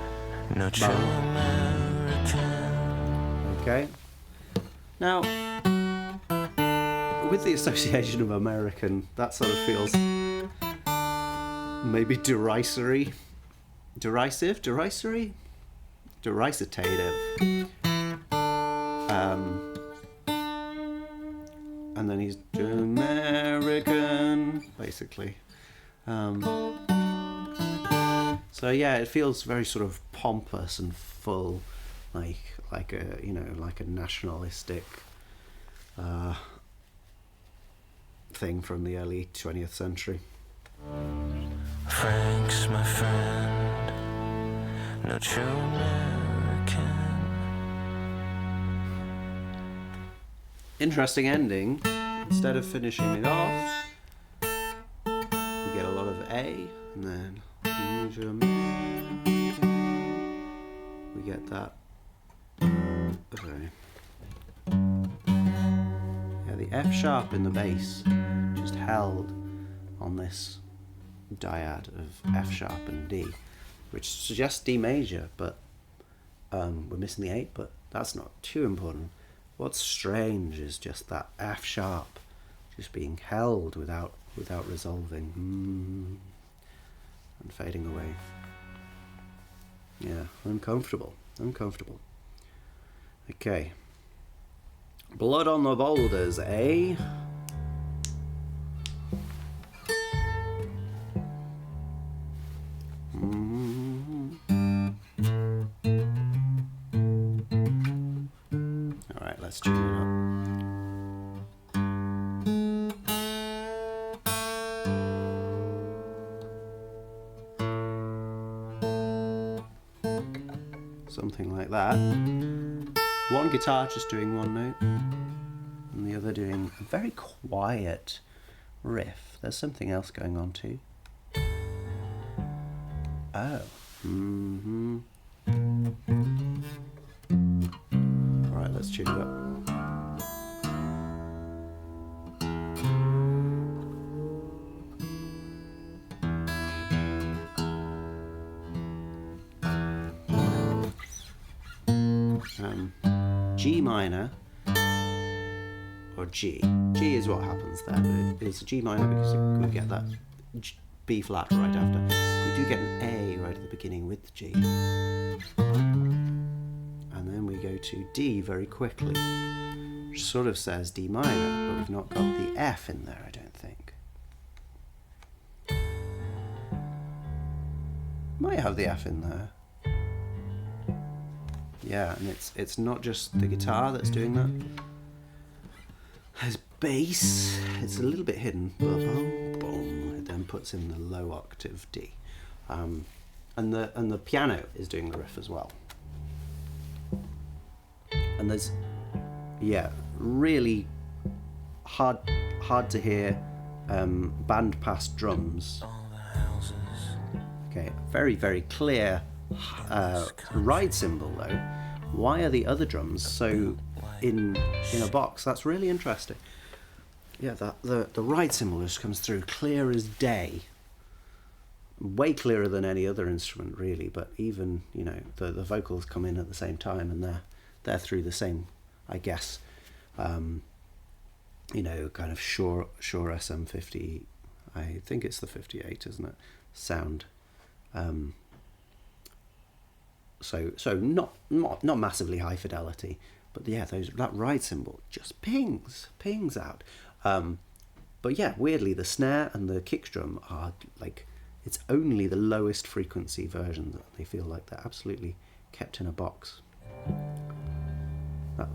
No true American. okay. Now, with the association of American, that sort of feels maybe derisive, derisitative. And then he's American, basically. So yeah, it feels very sort of pompous and full, like a nationalistic thing from the early 20th century. Frank's my friend. No true American. Interesting ending. Instead of finishing it off, we get a lot of A, and then we get that. Okay. Yeah, the F sharp in the bass just held on this dyad of F sharp and D, which suggests D major, but we're missing the 8, but that's not too important. What's strange is just that F sharp just being held without resolving and fading away. Yeah, uncomfortable. Okay. Blood on the Boulders, eh? Alright, let's tune it up. Something like that. One guitar just doing one note, and the other doing a very quiet riff. There's something else going on too. Oh. Alright, let's tune it up. G minor or G. G is what happens there, but it's a G minor because we get that B flat right after. We do get an A right at the beginning with the G. And then we go to D very quickly. which sort of says D minor, but we've not got the F in there, I don't think. Might have the F in there. Yeah, and it's not just the guitar that's doing that. There's bass, it's a little bit hidden, boom, boom. It then puts in the low octave D, and the piano is doing the riff as well. And there's, yeah, really hard to hear band pass drums. Okay, very, very clear ride cymbal though. Why are the other drums so in a box? That's really interesting. Yeah, the ride cymbal just comes through clear as day. Way clearer than any other instrument really, but even, you know, the vocals come in at the same time, and they're through the same, I guess, you know, kind of Shure SM50, I think it's the 58, isn't it, sound. So not massively high fidelity, but yeah, that ride cymbal just pings out. But yeah, weirdly the snare and the kick drum are like, it's only the lowest frequency version that they feel like they're absolutely kept in a box. Oh.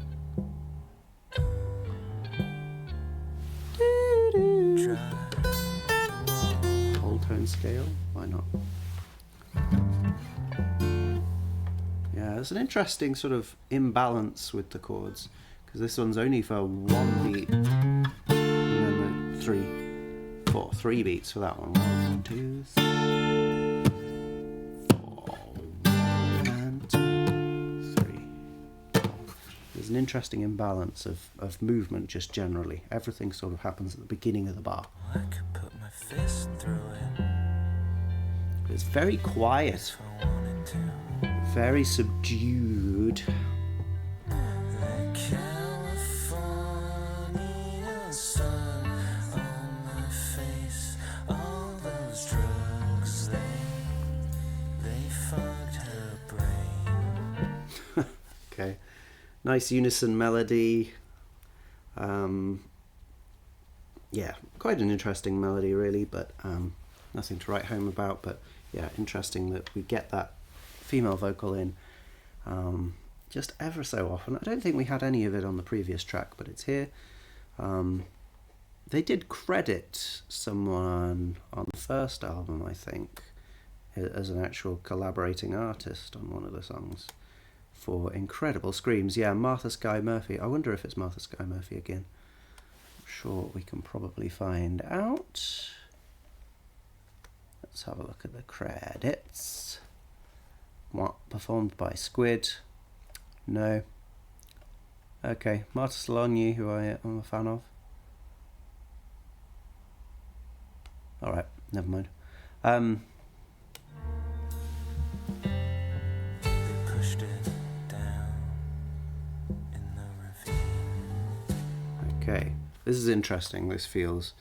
Whole tone scale, why not? Yeah, there's an interesting sort of imbalance with the chords, because this one's only for one beat, and then the three beats for that one. 1, 2, 3, 4. 1, 2, 3, 4. There's an interesting imbalance of movement just generally. Everything sort of happens at the beginning of the bar. I could put my fist through it. It's very quiet, very subdued. The California sun on my face, all those drugs, they fucked her brain. Okay, nice unison melody. Yeah, quite an interesting melody really, but nothing to write home about. But yeah, interesting that we get that female vocal in just ever so often. I don't think we had any of it on the previous track, but it's here. They did credit someone on the first album, I think, as an actual collaborating artist on one of the songs for incredible screams. Yeah, Martha Skye Murphy. I wonder if it's Martha Skye Murphy again. I'm sure we can probably find out. Let's have a look at the credits. What, performed by Squid? No. Okay, Marta Sologni, who I'm a fan of. Alright, never mind. They pushed it down in the ravine. Okay, this is interesting. This feels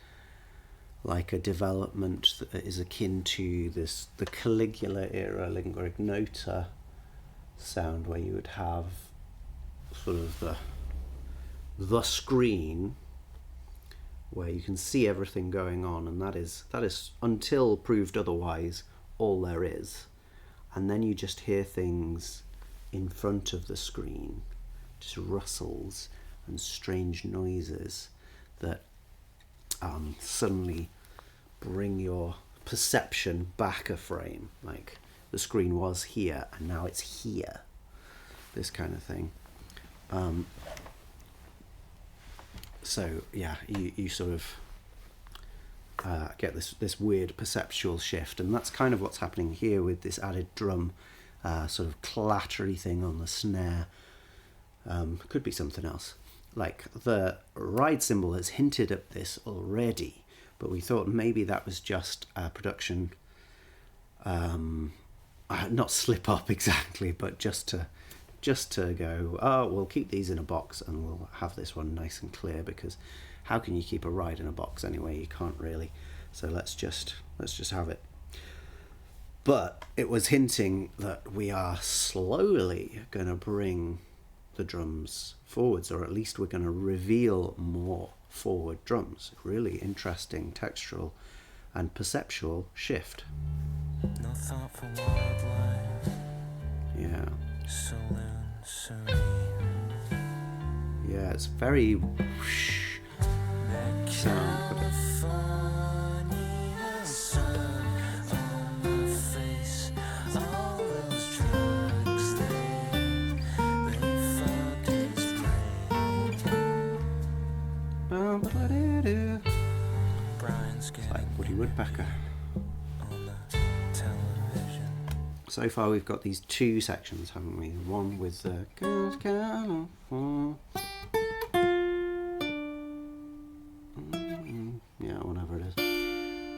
like a development that is akin to the Caligula era lingua ignota sound, where you would have sort of the screen where you can see everything going on, and that is until proved otherwise all there is, and then you just hear things in front of the screen, just rustles and strange noises that suddenly bring your perception back a frame, like the screen was here and now it's here, this kind of thing. So yeah, you sort of get this weird perceptual shift, and that's kind of what's happening here with this added drum sort of clattery thing on the snare. Could be something else. Like the ride cymbal has hinted at this already, but we thought maybe that was just a production, not slip up exactly, but just to go, oh, we'll keep these in a box and we'll have this one nice and clear, because how can you keep a ride in a box anyway? You can't really. So let's just have it. But it was hinting that we are slowly going to bring the drums forwards, or at least we're going to reveal more forward drums. Really interesting textural and perceptual shift. No thought for wildlife. Yeah. Saloon serene. Yeah, it's very whoosh sound. California sun on my face. All those drugs they fogged his brain. Brian's It's like getting Woody Woodpecker. on the television. So far we've got these two sections, haven't we? One with the yeah, whatever it is.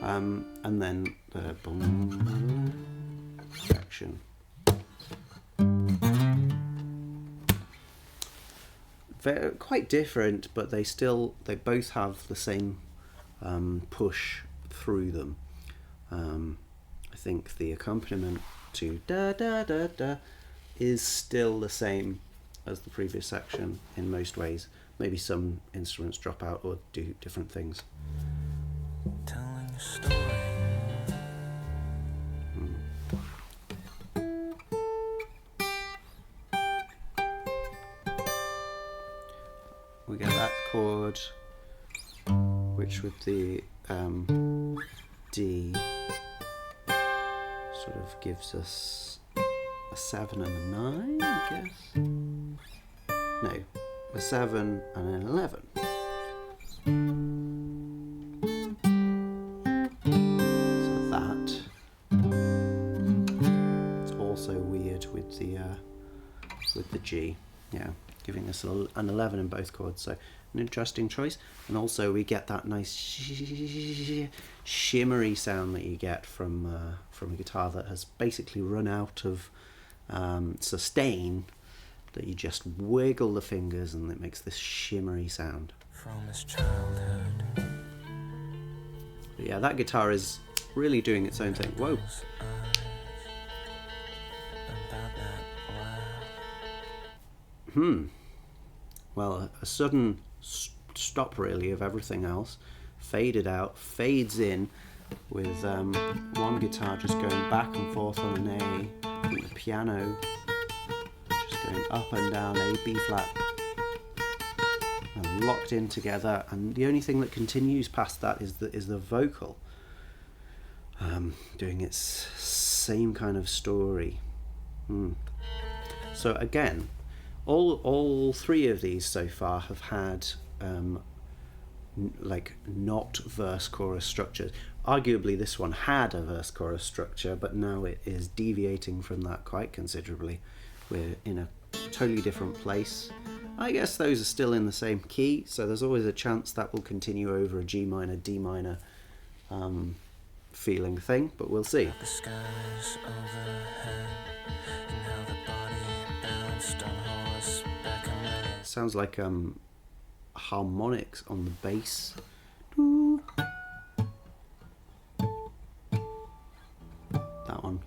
And then the boom section. They're quite different, but they both have the same push through them. I think the accompaniment to da da da da is still the same as the previous section in most ways. Maybe some instruments drop out or do different things. Telling a story. We get that chord, which with the D sort of gives us a 7 and a 9, I guess. No, a 7 and an 11. So that. It's also weird with the G. Yeah, giving us an 11 in both chords. So an interesting choice. And also we get that nice shimmery sound that you get from a guitar that has basically run out of sustain, that you just wiggle the fingers and it makes this shimmery sound. From his childhood. But yeah, that guitar is really doing its own thing. Whoa. Those eyes about that laugh. Well, a sudden stop really of everything else, faded out, fades in, with one guitar just going back and forth on an A, I think the piano just going up and down, A, B flat, and locked in together, and the only thing that continues past that is the vocal, doing its same kind of story. So again, all three of these so far have had like not verse chorus structures. Arguably this one had a verse chorus structure, but now it is deviating from that quite considerably. We're in a totally different place. I guess those are still in the same key, so there's always a chance that will continue over a G minor, D minor feeling thing, but we'll see. The skies overhead and how the body bounced on horseback and let Sounds like harmonics on the bass. That one.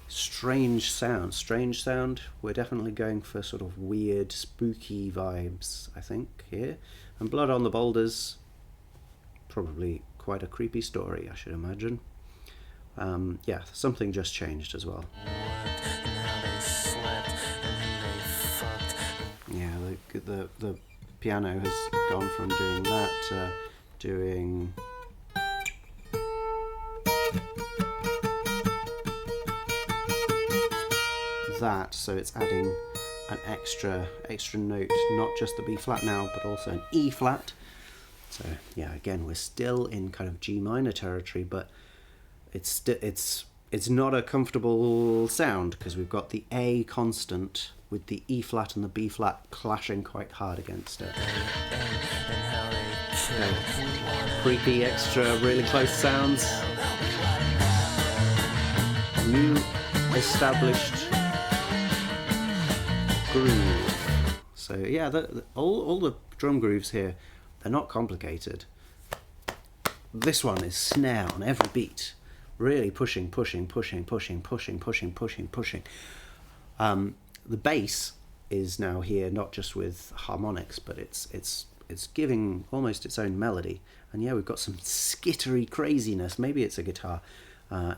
Strange sound. We're definitely going for sort of weird, spooky vibes, I think, here. And Blood on the Boulders, probably quite a creepy story, I should imagine. Yeah, something just changed as well. and how they slept and who they fucked. Yeah, the piano has gone from doing that to doing that, so it's adding an extra note, not just the B flat now, but also an E flat. So yeah, again, we're still in kind of G minor territory, but it's not a comfortable sound because we've got the A constant with the E flat and the B flat clashing quite hard against it. And how they killed Creepy, extra, really close sounds. New established groove. So yeah, all the drum grooves here, they're not complicated. This one is snare on every beat, really pushing. The bass is now here, not just with harmonics, but it's giving almost its own melody. And yeah, we've got some skittery craziness. Maybe it's a guitar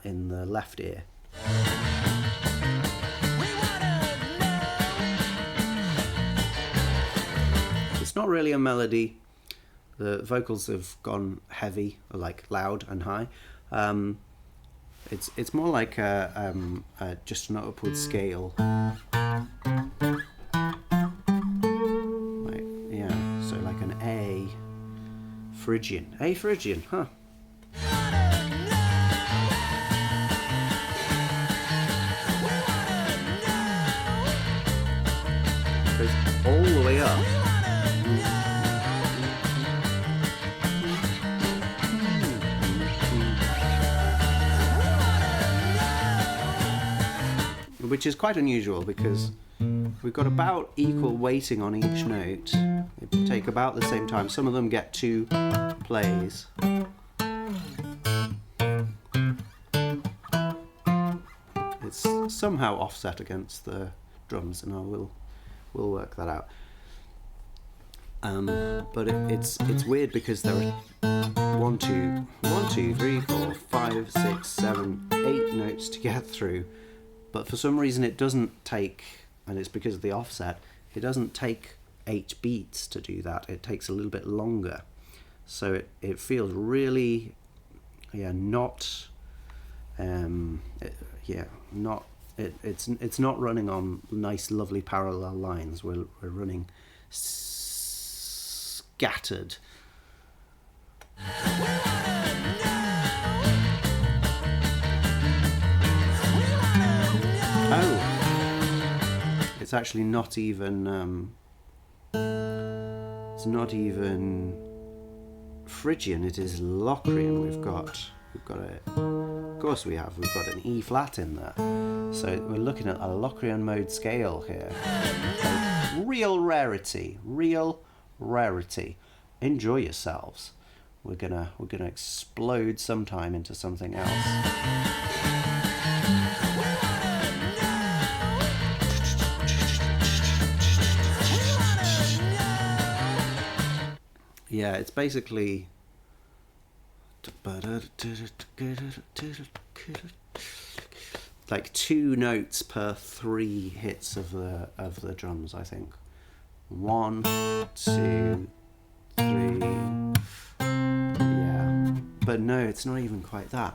in the left ear. It's not really a melody. The vocals have gone heavy, like loud and high. It's more like just an upward scale. Like, yeah, so like an A Phrygian. A Phrygian, huh? It goes all the way up. Which is quite unusual because we've got about equal weighting on each note. They take about the same time. Some of them get 2 plays. It's somehow offset against the drums, and we'll work that out. But it's weird because there are 1, 2, 3, 4, 5, 6, 7, 8 notes to get through. But for some reason it doesn't take, and it's because of the offset, it doesn't take 8 beats to do that. It takes a little bit longer. So it feels really, not, it's not running on nice, lovely parallel lines. We're running scattered. Oh, it's actually not even. It's not even Phrygian. It is Locrian. We've got it. Of course we have. We've got an E flat in there. So we're looking at a Locrian mode scale here. Real rarity. Enjoy yourselves. We're gonna explode sometime into something else. Yeah, it's basically like 2 notes per 3 hits of the drums, I think. 1, 2, 3. Yeah, but no, it's not even quite that.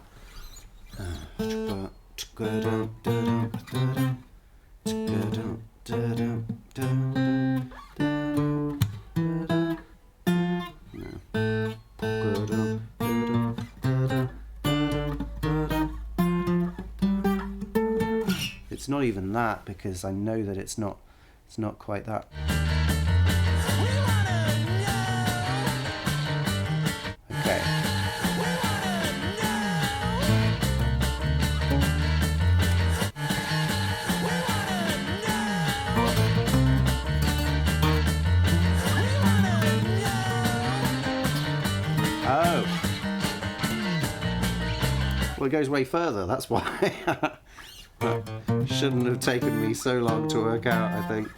It's not even that, because I know that it's not quite that. Okay. Oh. Well, it goes way further, that's why. Shouldn't have taken me so long to work out, I think.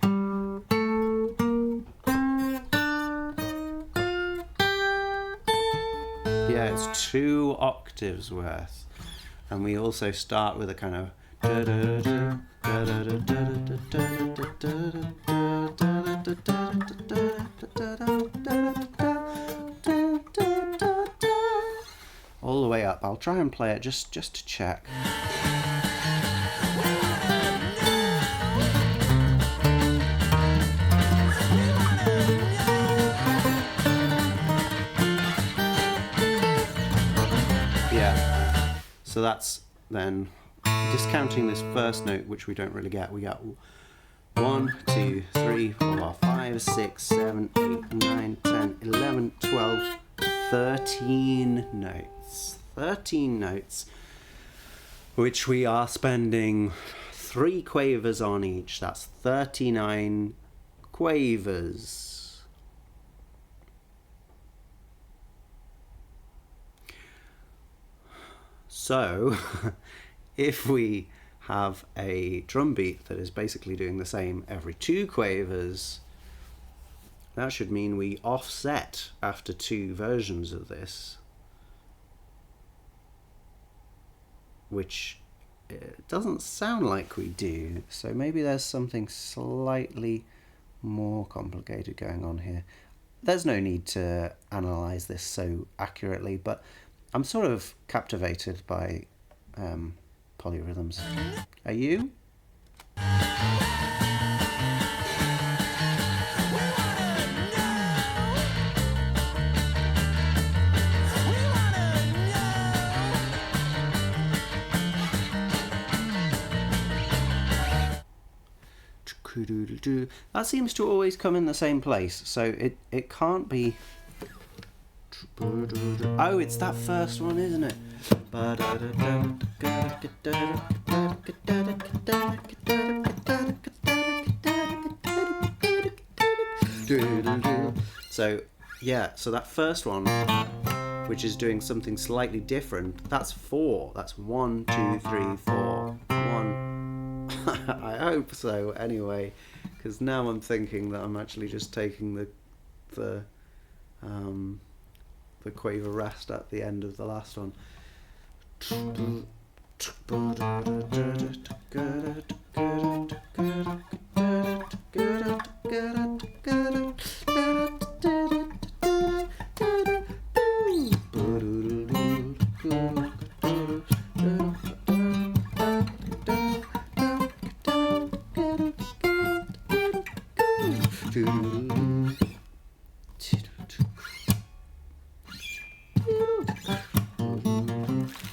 Yeah, it's 2 octaves worth. And we also start with a kind of all the way up. I'll try and play it just to check. So that's then discounting this first note, which we don't really get. We got 1, 2, 3, 4, 5, 6, 7, 8, 9, 10, 11, 12, 13 notes. 13 notes, which we are spending 3 quavers on each. That's 39 quavers. So if we have a drum beat that is basically doing the same every 2 quavers, that should mean we offset after 2 versions of this, which it doesn't sound like we do. So maybe there's something slightly more complicated going on here. There's no need to analyze this so accurately, but I'm sort of captivated by polyrhythms. Are you? That seems to always come in the same place, so it can't be. Oh, it's that first one, isn't it? So yeah, so that first one, which is doing something slightly different, that's 4. That's 1, 2, 3, 4. 1. I hope so anyway, because now I'm thinking that I'm actually just taking the quaver rest at the end of the last one.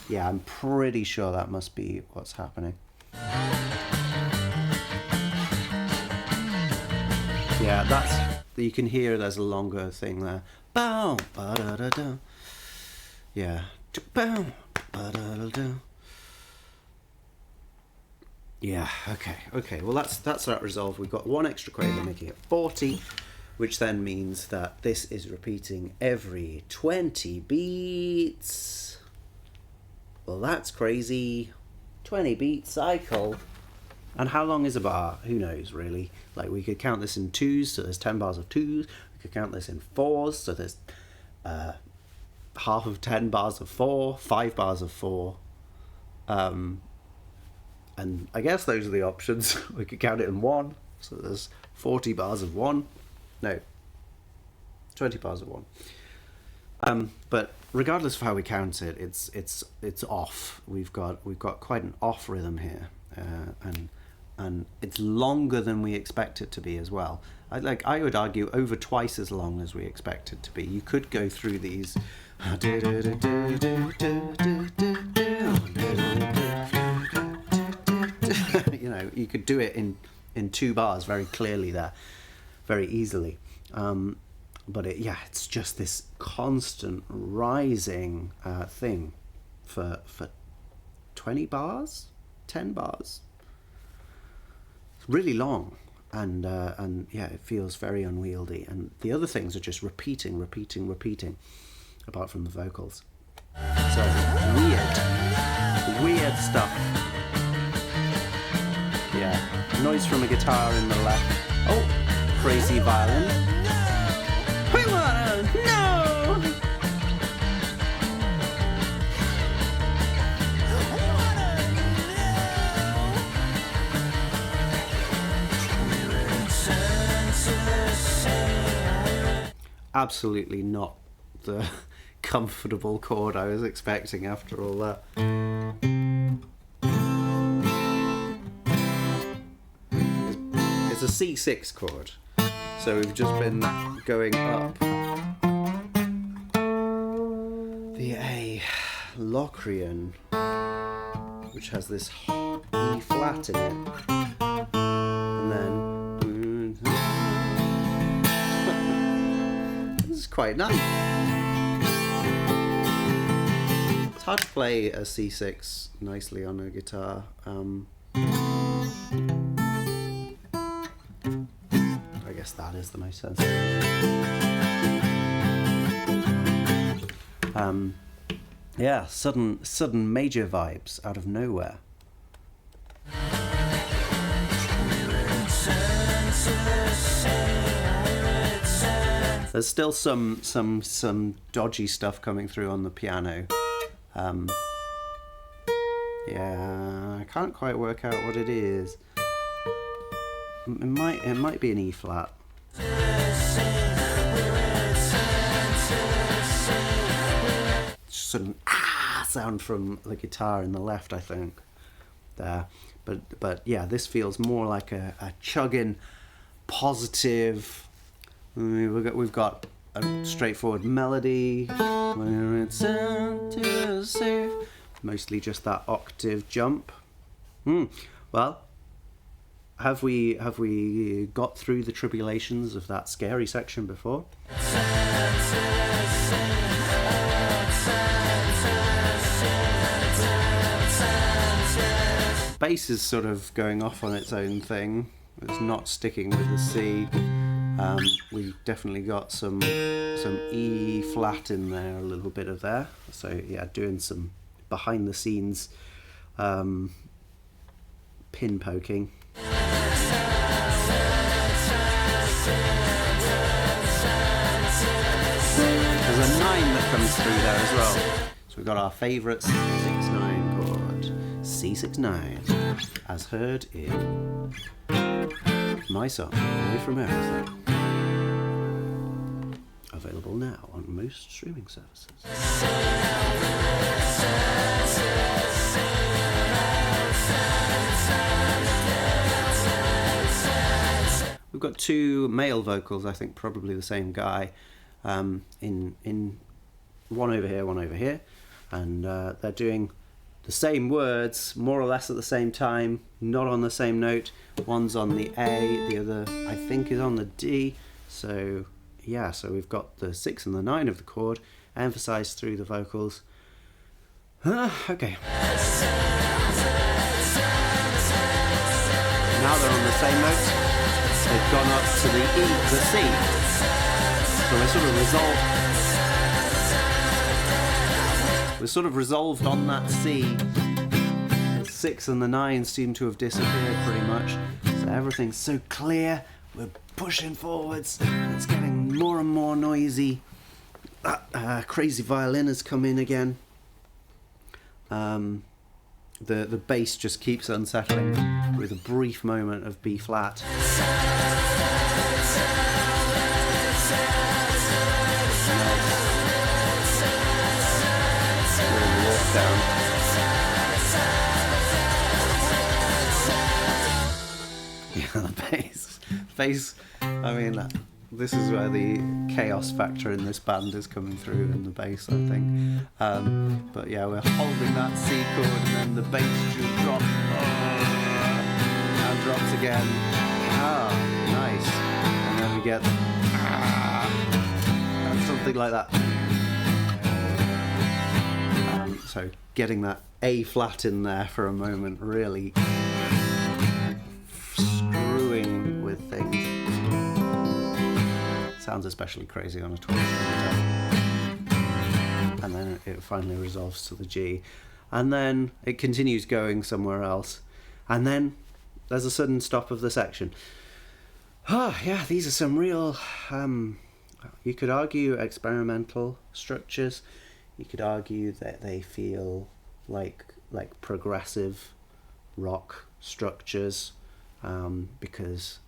Yeah, I'm pretty sure that must be what's happening. Yeah, that's, you can hear there's a longer thing there. Bow, ba da da da. Yeah. Bow, ba da da da. Yeah, okay. Well, that's that resolved. We've got 1 extra quaver, making it 40, which then means that this is repeating every 20 beats. Well, that's crazy. 20 beat cycle. And how long is a bar? Who knows, really? Like, we could count this in 2s, so there's 10 bars of 2s. We could count this in 4s, so there's half of 10 bars of 4, 5 bars of 4. And I guess those are the options. We could count it in 1, so there's 40 bars of 1. No, 20 bars of 1. But regardless of how we count it, it's off. We've got quite an off rhythm here, and it's longer than we expect it to be as well. I would argue over twice as long as we expect it to be. You could go through these. You know, you could do it in 2 bars very clearly there, very easily. But it's just this constant rising thing for 20 bars, 10 bars. It's really long, and it feels very unwieldy. And the other things are just repeating, apart from the vocals. So weird stuff. Yeah, noise from a guitar in the left. Oh, crazy violin. We wanna know. Absolutely not the comfortable chord I was expecting after all that. It's a C6 chord. So we've just been going up the A Locrian, which has this E flat in it, and then this is quite nice. It's hard to play a C6 nicely on a guitar. I guess that is the most sensible. Yeah, sudden major vibes out of nowhere. There's still some dodgy stuff coming through on the piano. Yeah, I can't quite work out what it is. It might be an E flat. Sort of sound from the guitar in the left, I think. There, but yeah, this feels more like a chugging, positive. We've got a straightforward melody. Mostly just that octave jump. Well, have we got through the tribulations of that scary section before? Bass is sort of going off on its own thing. It's not sticking with the C. We've definitely got some E flat in there, a little bit of there. So yeah, doing some behind the scenes pin poking. There's a 9 that comes through there as well. So we've got our favourite 6/9 chord, C6/9, as heard in my song, Away From Everything. Available now on most streaming services. We've got 2 male vocals, I think probably the same guy, in one over here, and they're doing the same words more or less at the same time, not on the same note. One's on the A, the other I think is on the D. So yeah, so we've got the 6 and the 9 of the chord emphasized through the vocals. Okay. Now they're on the same note. They've gone up to the E, the C. So we're sort of resolved on that C. The 6 and the 9 seem to have disappeared pretty much. So everything's so clear. We're pushing forwards. It's getting more and more noisy. Crazy violin has come in again. The bass just keeps unsettling with a brief moment of B flat. Down. Yeah, the bass. I mean, this is where the chaos factor in this band is coming through in the bass, I think. But yeah, we're holding that C chord, and then the bass just drops and drops again. Nice. And then we get and something like that. So getting that A flat in there for a moment, really screwing with things. Sounds especially crazy on a 12-string guitar. And then it finally resolves to the G. And then it continues going somewhere else. And then there's a sudden stop of the section. Yeah, these are some real, you could argue, experimental structures. You could argue that they feel like progressive rock structures, because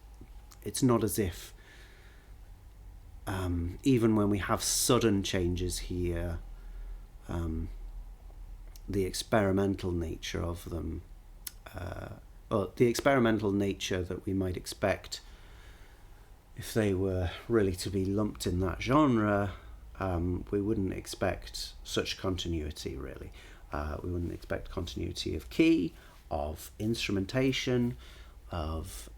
it's not as if even when we have sudden changes here, the experimental nature of them, or the experimental nature that we might expect if they were really to be lumped in that genre. We wouldn't expect such continuity, really. We wouldn't expect continuity of key, of instrumentation, of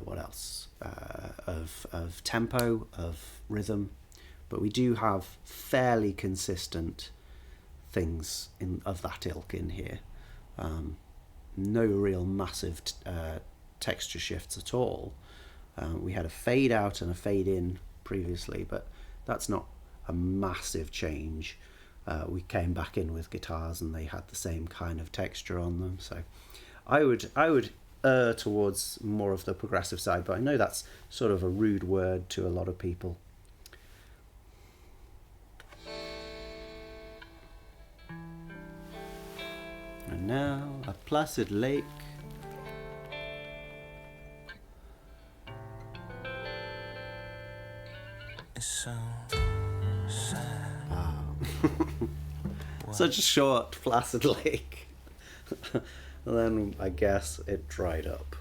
what else? Of tempo, of rhythm. But we do have fairly consistent things of that ilk in here. No real massive texture shifts at all. We had a fade out and a fade in previously, but that's not a massive change. We came back in with guitars and they had the same kind of texture on them. So I would err towards more of the progressive side, but I know that's sort of a rude word to a lot of people. And now a placid lake. It's so sad. Such a short, placid lake. And then I guess it dried up.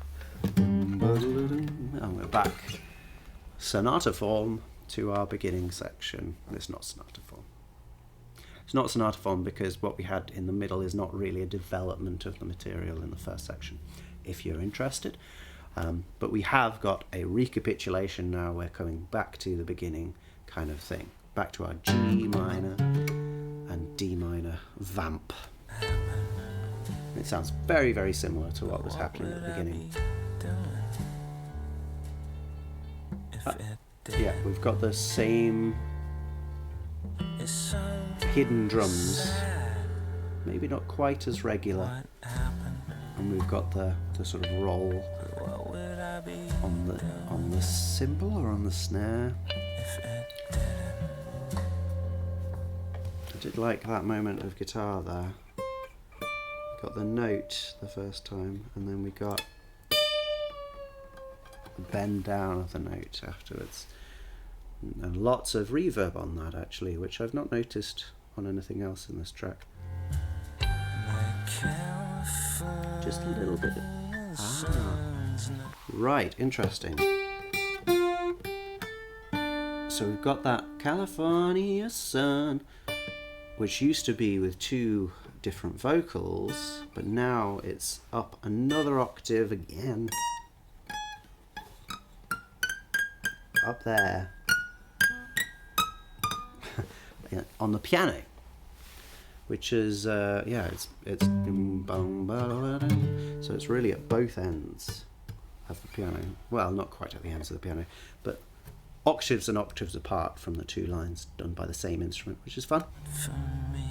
And we're back. Sonata form to our beginning section. It's not sonata form. It's not sonata form because what we had in the middle is not really a development of the material in the first section, if you're interested. But we have got a recapitulation now. We're coming back to the beginning kind of thing. Back to our G minor and D minor vamp. It sounds very, very similar to what was happening at the beginning. Yeah, we've got the same hidden drums, maybe not quite as regular, and we've got the sort of roll on the cymbal or on the snare. I did like that moment of guitar there. Got the note the first time, and then we got the bend down of the note afterwards. And lots of reverb on that actually, which I've not noticed on anything else in this track. Just a little bit. Right, interesting. So we've got that California sun, which used to be with two different vocals, but now it's up another octave again. Up there. On the piano, which is it's so it's really at both ends of the piano. Well, not quite at the ends of the piano, but octaves and octaves apart from the two lines, done by the same instrument, which is fun. For me,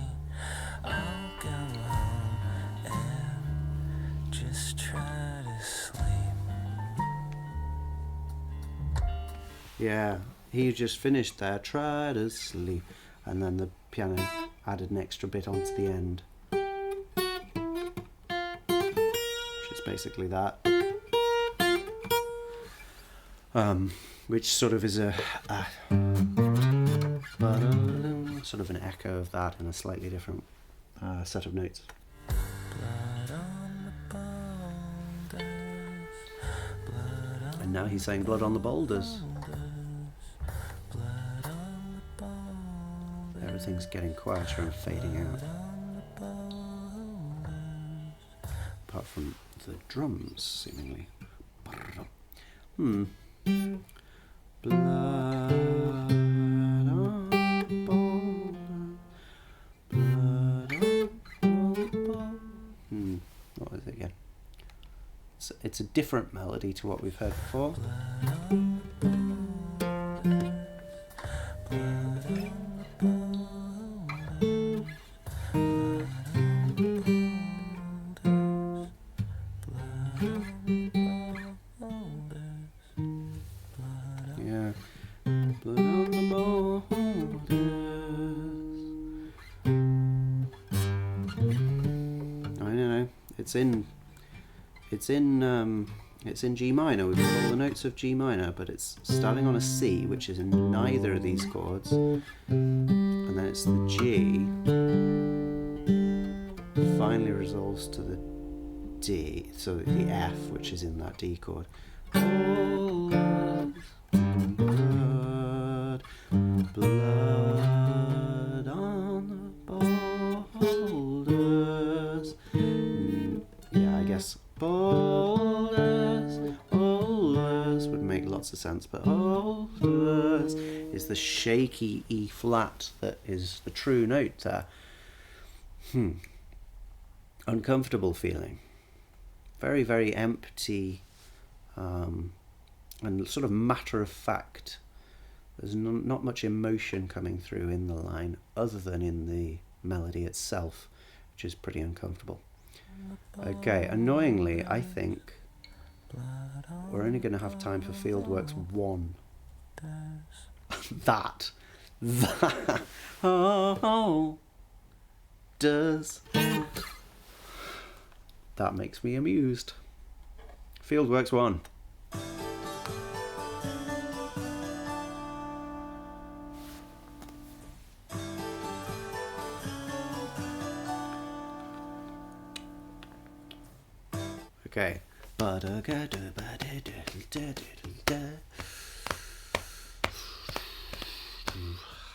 I'll go home and just try to sleep. Yeah, he just finished there. Try to sleep. And then the piano added an extra bit onto the end, which is basically that. Which sort of is a sort of an echo of that in a slightly different set of notes. And now he's saying blood on the boulders. Everything's getting quieter and fading out. Apart from the drums, seemingly. Blood on boulders. Blood on boulders. What was it again? It's a different melody to what we've heard before. It's in G minor. We've got all the notes of G minor, but it's starting on a C, which is in neither of these chords, and then it's the G, finally resolves to the D, so the F, which is in that D chord. Blood on the boulders. Yeah, I guess boulders would make lots of sense, but boulders is the shaky E flat that is the true note there. Uncomfortable feeling. Very, very empty, and sort of matter of fact There's not much emotion coming through in the line other than in the melody itself, which is pretty uncomfortable. Okay, annoyingly, I think we're only going to have time for Fieldworks I. that. Oh, does. That makes me amused. Fieldworks I. Okay.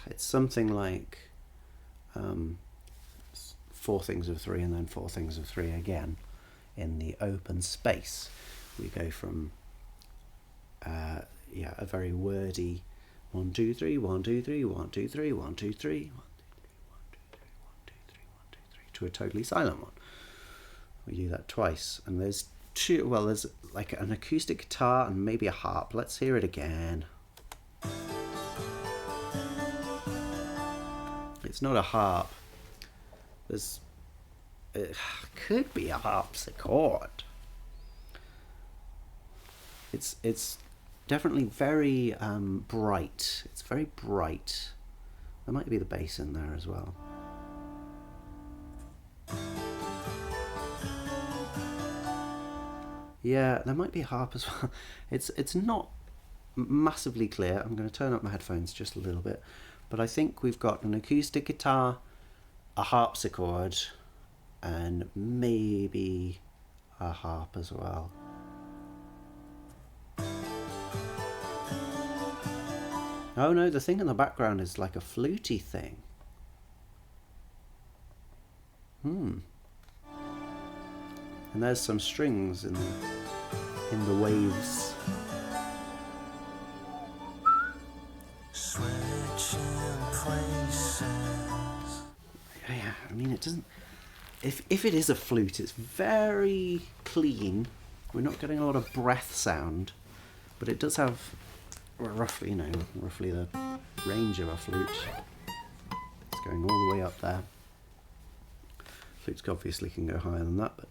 It's something like 4 things of 3 and then 4 things of 3 again in the open space. We go from a very wordy 1 2 3 1 2 3 1 2 3 1 2 3 to a totally silent one. We do that twice, and there's like an acoustic guitar and maybe a harp. Let's hear it again. It's not a harp. It could be a harpsichord. It's definitely very bright. It's very bright. There might be the bass in there as well. Yeah, there might be a harp as well. It's not massively clear. I'm going to turn up my headphones just a little bit. But I think we've got an acoustic guitar, a harpsichord, and maybe a harp as well. Oh no, the thing in the background is like a fluty thing. And there's some strings in the waves. Yeah, I mean, it doesn't. If it is a flute, it's very clean. We're not getting a lot of breath sound, but it does have roughly the range of a flute. It's going all the way up there. Flutes obviously can go higher than that, but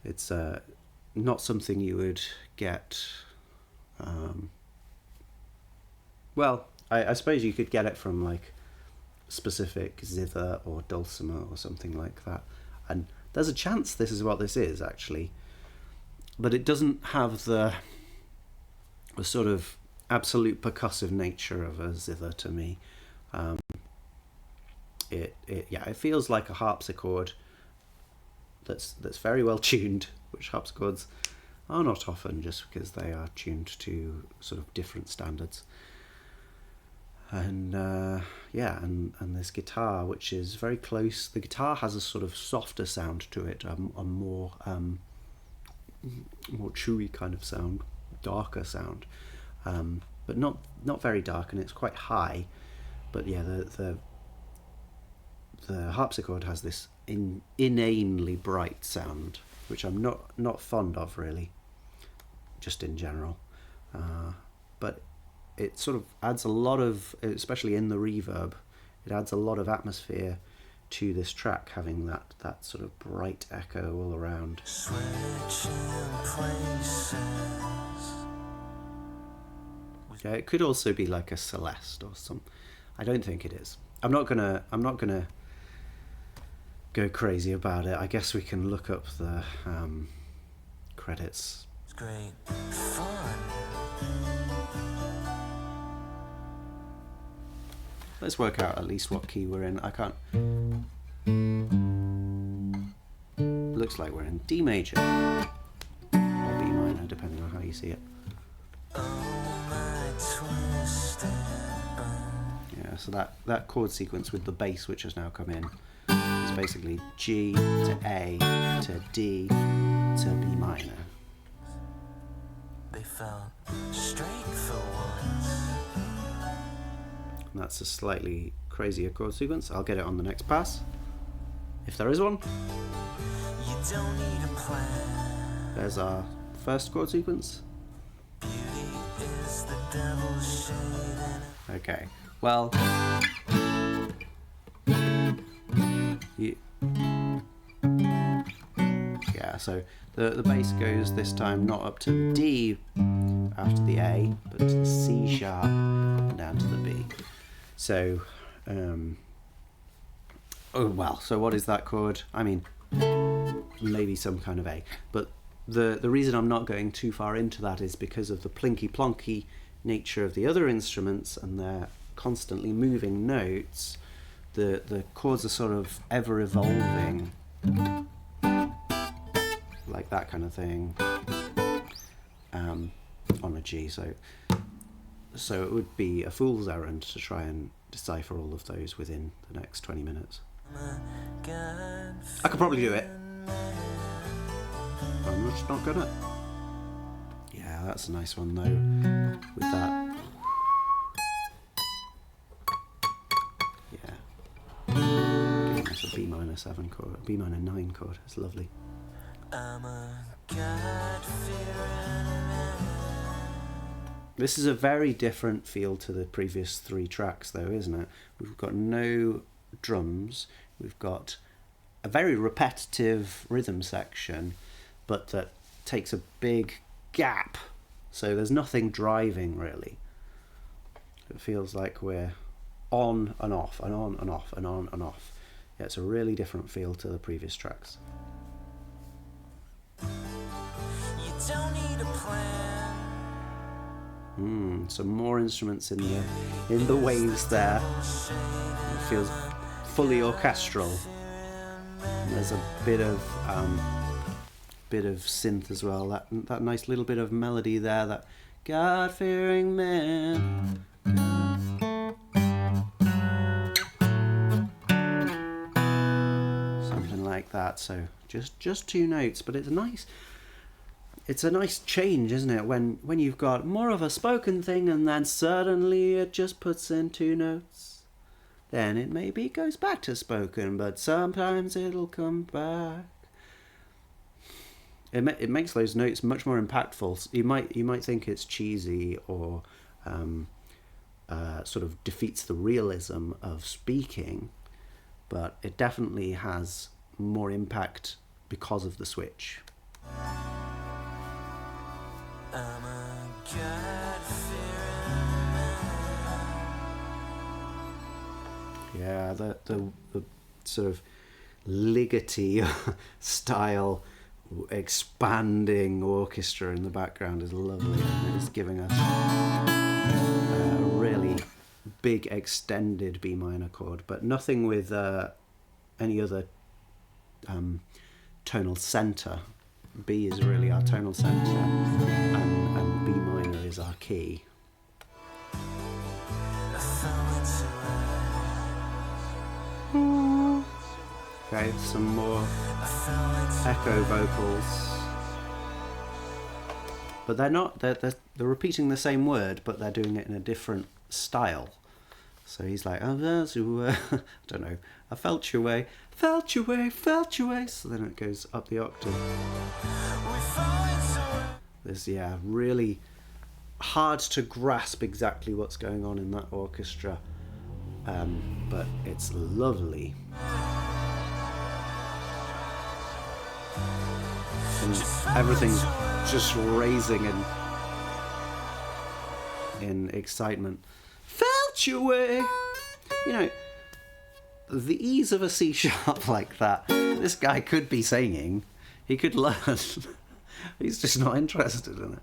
it's not something you would get. Well, I suppose you could get it from like specific zither or dulcimer or something like that, and there's a chance this is what this is actually, but it doesn't have the sort of absolute percussive nature of a zither to me. It feels like a harpsichord that's very well tuned, which harpsichords are not often, just because they are tuned to sort of different standards. And and this guitar, which is very close. The guitar has a sort of softer sound to it, a more chewy kind of sound, darker sound, but not very dark, and it's quite high. But yeah, the harpsichord has this inanely bright sound, which I'm not fond of really, just in general. But it sort of adds a lot of, especially in the reverb, it adds a lot of atmosphere to this track, having that sort of bright echo all around. Yeah, it could also be like a Celeste or some. I don't think it is. I'm not gonna go crazy about it. I guess we can look up the credits. It's great fun. Let's work out at least what key we're in. I can't. Looks like we're in D major or B minor, depending on how you see it. Yeah, so that chord sequence with the bass, which has now come in, is basically G to A to D to B minor. They felt straight for once. And that's a slightly crazier chord sequence. I'll get it on the next pass, if there is one. You don't need a plan. There's our first chord sequence. Beauty is the devil's shade and Okay. Well, yeah, so the bass goes this time not up to the D after the A, but to the C sharp and down to the B. So, so what is that chord? I mean, maybe some kind of A, but the reason I'm not going too far into that is because of the plinky plonky nature of the other instruments and their constantly moving notes. The chords are sort of ever evolving, like that kind of thing, on a G. So it would be a fool's errand to try and decipher all of those within the next 20 minutes. I could probably do it. I'm just not gonna. Yeah, that's a nice one though, with that. Yeah. Giving us a B minor 7 chord, a B minor 9 chord. It's lovely. This is a very different feel to the previous 3 tracks though, isn't it? We've got no drums, we've got a very repetitive rhythm section, but that takes a big gap, so there's nothing driving really. It feels like we're on and off and on and off and on and off. Yeah, it's a really different feel to the previous tracks. You don't need a plan. Some more instruments in the waves there. It feels fully orchestral. And there's a bit of synth as well. That nice little bit of melody there. That God-fearing man. Something like that. So just 2 notes, but it's nice. It's a nice change, isn't it? When you've got more of a spoken thing and then suddenly it just puts in 2 notes. Then it maybe goes back to spoken, but sometimes it'll come back. It makes those notes much more impactful. You might think it's cheesy or sort of defeats the realism of speaking, but it definitely has more impact because of the switch. Yeah, the sort of Ligeti style expanding orchestra in the background is lovely. It's giving us a really big extended B minor chord, but nothing with any other tonal center. B is really our tonal center, and B minor is our key. Okay, some more echo vocals, but they're repeating the same word, but they're doing it in a different style. So he's like, I don't know, I felt your way, felt your way, felt your way. So then it goes up the octave. There's, really hard to grasp exactly what's going on in that orchestra, but it's lovely. And everything's just raising in excitement. Felt your way. You know, the ease of a C sharp like that, this guy could be singing. He could learn. He's just not interested in it.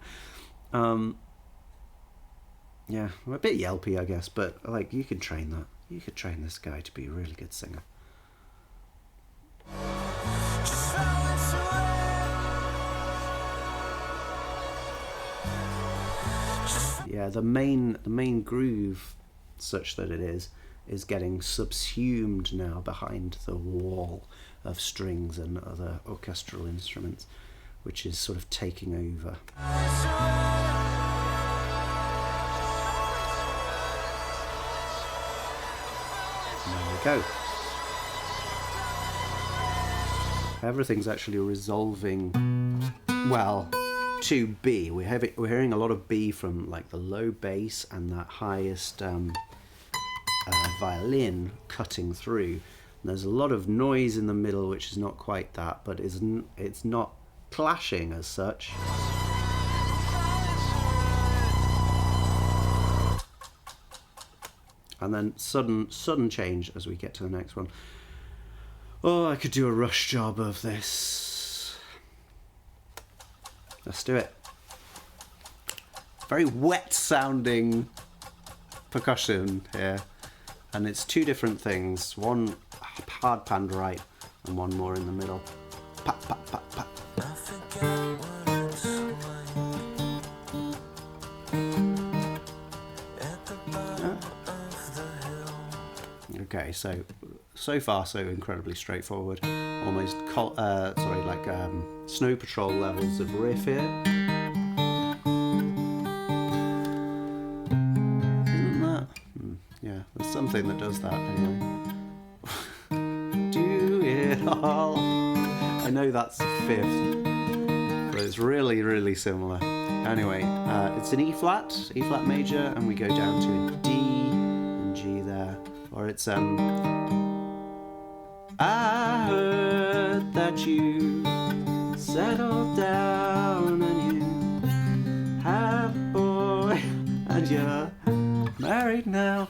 Yeah, a bit yelpy, I guess, but like you can train that. You could train this guy to be a really good singer. Yeah, the main groove, such that it is getting subsumed now behind the wall of strings and other orchestral instruments, which is sort of taking over. There we go. Everything's actually resolving well to B. We're hearing a lot of B from like the low bass and that highest violin cutting through. And there's a lot of noise in the middle, which is not quite that, but it's not clashing as such. And then sudden change as we get to the next one. Oh, I could do a rush job of this. Let's do it. Very wet sounding percussion here. And it's two different things. One hard panned right and one more in the middle. Pat, pat, pat, pat. Okay, so far so incredibly straightforward. Almost Snow Patrol levels of riff here. Isn't that? Yeah, there's something that does that anyway. Do it all. I know that's the fifth, but it's really, really similar. Anyway, it's an E flat major, and we go down to a D and G there. Or it's I heard that you settled down and you have a boy and you're married now.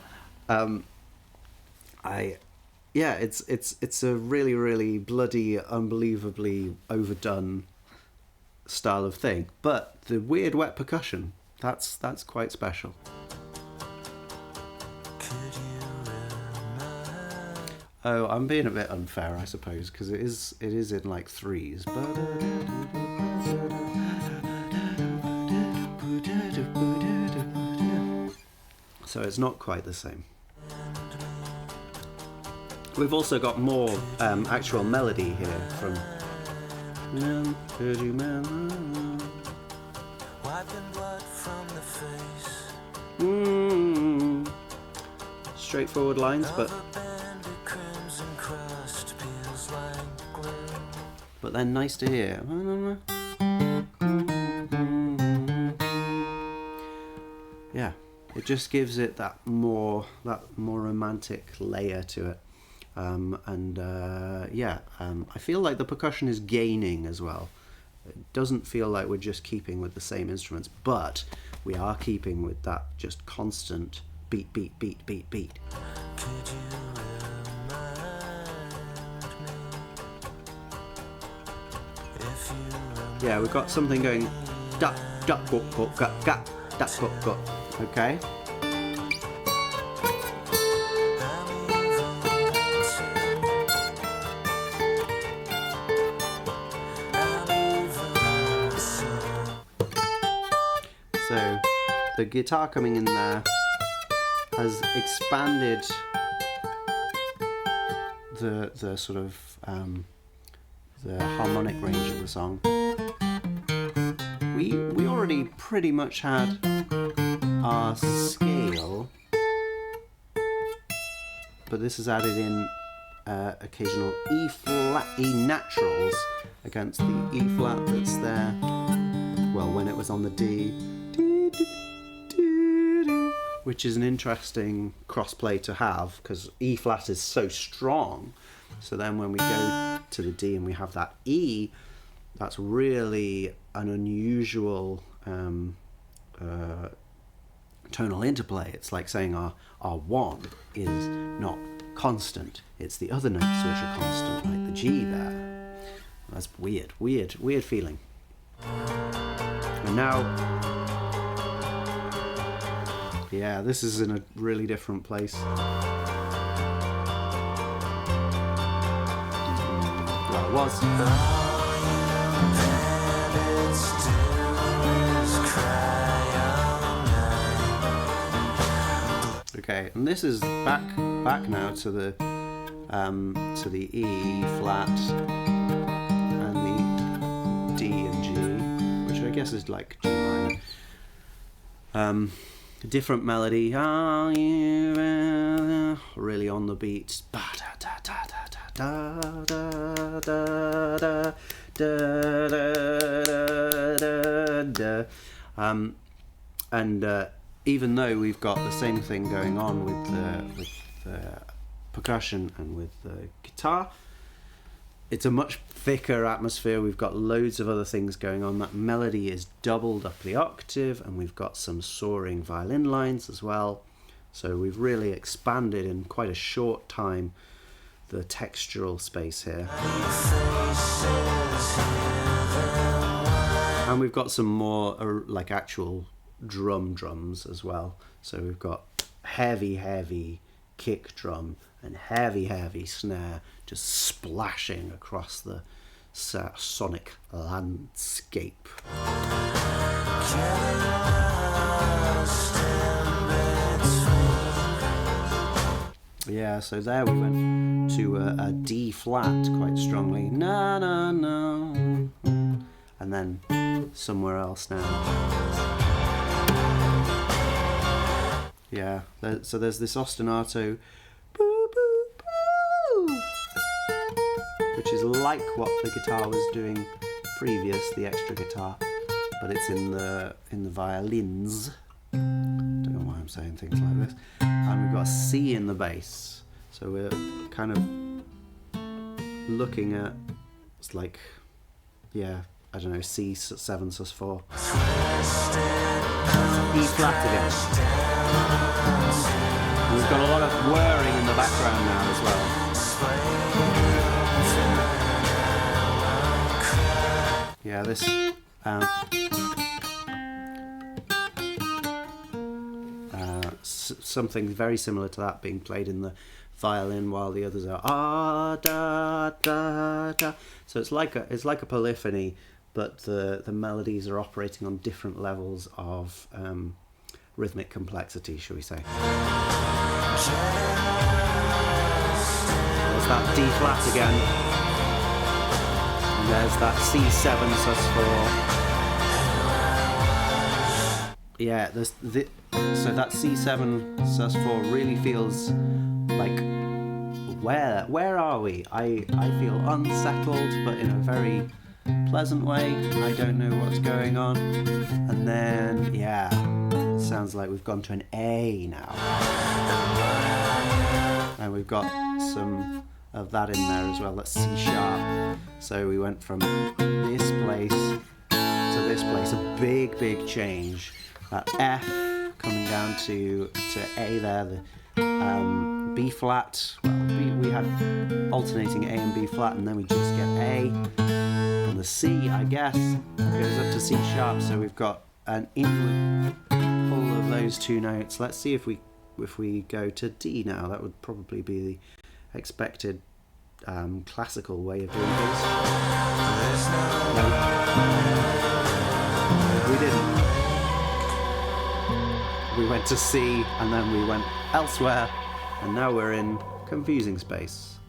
It's a really, really bloody, unbelievably overdone style of thing. But the weird wet percussion, that's quite special. Oh, I'm being a bit unfair, I suppose, because it is in like threes. So it's not quite the same. We've also got more actual melody here from. Straightforward lines, but they're nice to hear. Yeah, it just gives it that more romantic layer to it. I feel like the percussion is gaining as well. It doesn't feel like we're just keeping with the same instruments, but we are keeping with that just constant beat, beat, beat, beat, beat. Yeah, we've got something going da da go go ga ga da go go. Okay. So the guitar coming in there has expanded the sort of the harmonic range of the song. We already pretty much had our scale, but this has added in occasional E naturals against the E flat that's there. Well, when it was on the D, which is an interesting crossplay to have because E flat is so strong. So then when we go to the D and we have that E, that's really an unusual tonal interplay. It's like saying our one is not constant. It's the other notes which are constant, like the G there. That's weird feeling. And now, yeah, this is in a really different place. Well, it was. Okay, and this is back now to the E flat and the D and G, which I guess is like G minor. A different melody, really on the beat. duh. And even though we've got the same thing going on with the percussion and with the guitar, it's a much thicker atmosphere. We've got loads of other things going on. That melody is doubled up the octave, and we've got some soaring violin lines as well. So we've really expanded in quite a short time the textural space here. And we've got some more like actual drums as well. So we've got heavy kick drum and heavy snare just splashing across the sonic landscape. Yeah, so there we went to a D flat quite strongly, na na na, and then somewhere else now. Yeah, so there's this ostinato, boo boo boo, which is like what the guitar was doing previous, the extra guitar, but it's in the violins. Don't know why I'm saying things like this. And we've got a C in the bass, so we're kind of looking at, it's like, yeah, I don't know, C7 sus4, E flat again. And we've got a lot of whirring in the background now as well. Yeah, this something very similar to that being played in the violin while the others are ah da da da. So it's like a polyphony, but the melodies are operating on different levels of rhythmic complexity, shall we say. There's that D flat again, and there's that C7 sus4. Yeah, so that C7 sus4 really feels like, where are we? I feel unsettled, but in a very pleasant way. I don't know what's going on. And then, yeah, it sounds like we've gone to an A now. And we've got some of that in there as well. That's C sharp. So we went from this place to this place, a big change. That F coming down to A there, the B flat. Well, we had alternating A and B flat, and then we just get A. And the C, I guess, goes up to C sharp. So we've got an inward pull of those two notes. Let's see if we go to D now. That would probably be the expected classical way of doing things. No, we didn't. We went to C, and then we went elsewhere, and now we're in confusing space.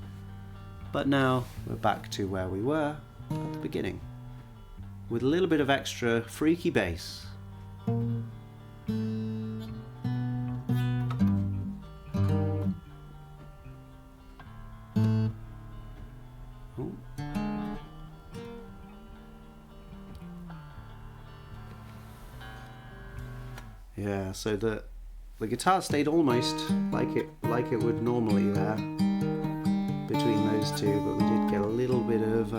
But now we're back to where we were at the beginning, with a little bit of extra freaky bass. Ooh. Yeah, so the guitar stayed almost like it would normally there between those two, but we did get a little bit of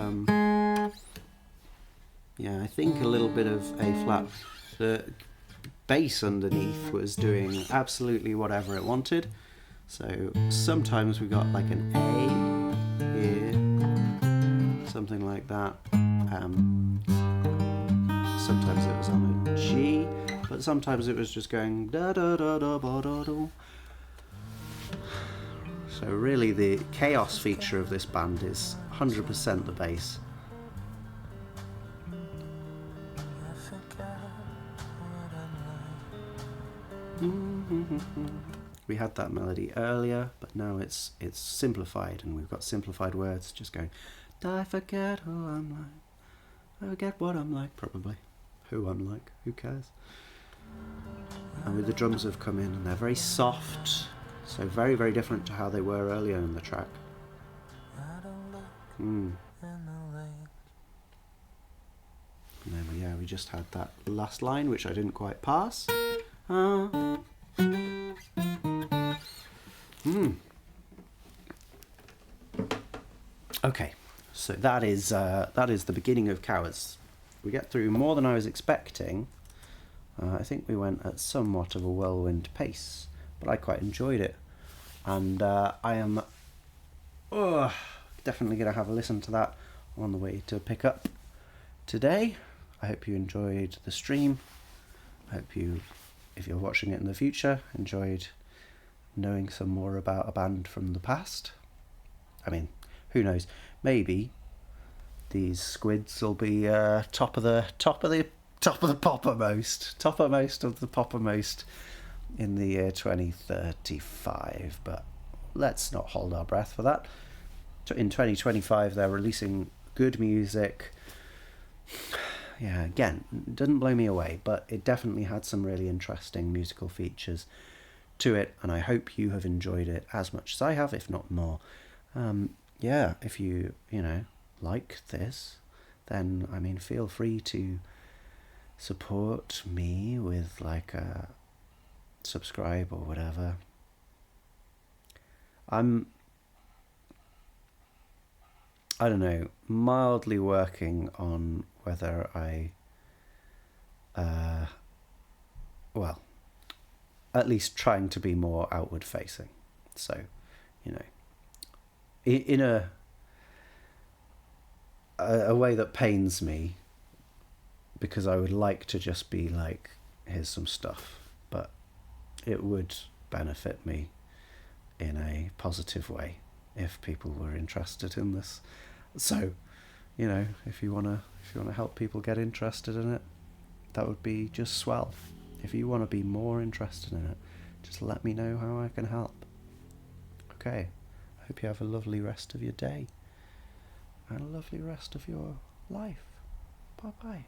I think a little bit of A flat. The bass underneath was doing absolutely whatever it wanted. So sometimes we got like an A here, something like that. Sometimes it was on a G, but sometimes it was just going da da da da ba da da. So really the chaos feature of this band is 100% the bass. We had that melody earlier, but now it's simplified, and we've got simplified words just going, I forget who I'm like, I forget what I'm like, probably. Who I'm like, who cares? And with the drums have come in, and they're very soft, so very, very different to how they were earlier in the track. And then, yeah, we just had that last line, which I didn't quite pass. Okay, so that is the beginning of Cowards. We get through more than I was expecting. I think we went at somewhat of a whirlwind pace, but I quite enjoyed it. And I am definitely going to have a listen to that on the way to pick up today. I hope you enjoyed the stream. I hope you, if you're watching it in the future, enjoyed knowing some more about a band from the past. I mean, who knows? Maybe these Squids will be top of the toppermost of the poppermost in the year 2035. But let's not hold our breath for that. In 2025, they're releasing good music. Yeah, again, doesn't blow me away, but it definitely had some really interesting musical features to it, and I hope you have enjoyed it as much as I have, if not more. Yeah, if you like this, then I mean, feel free to support me with like a subscribe or whatever. I don't know, mildly working on whether I well, at least trying to be more outward facing. So, in a way that pains me, because I would like to just be like, here's some stuff, but it would benefit me in a positive way if people were interested in this. So, if you wanna help people get interested in it, that would be just swell. If you want to be more interested in it, just let me know how I can help. Okay, I hope you have a lovely rest of your day and a lovely rest of your life. Bye bye.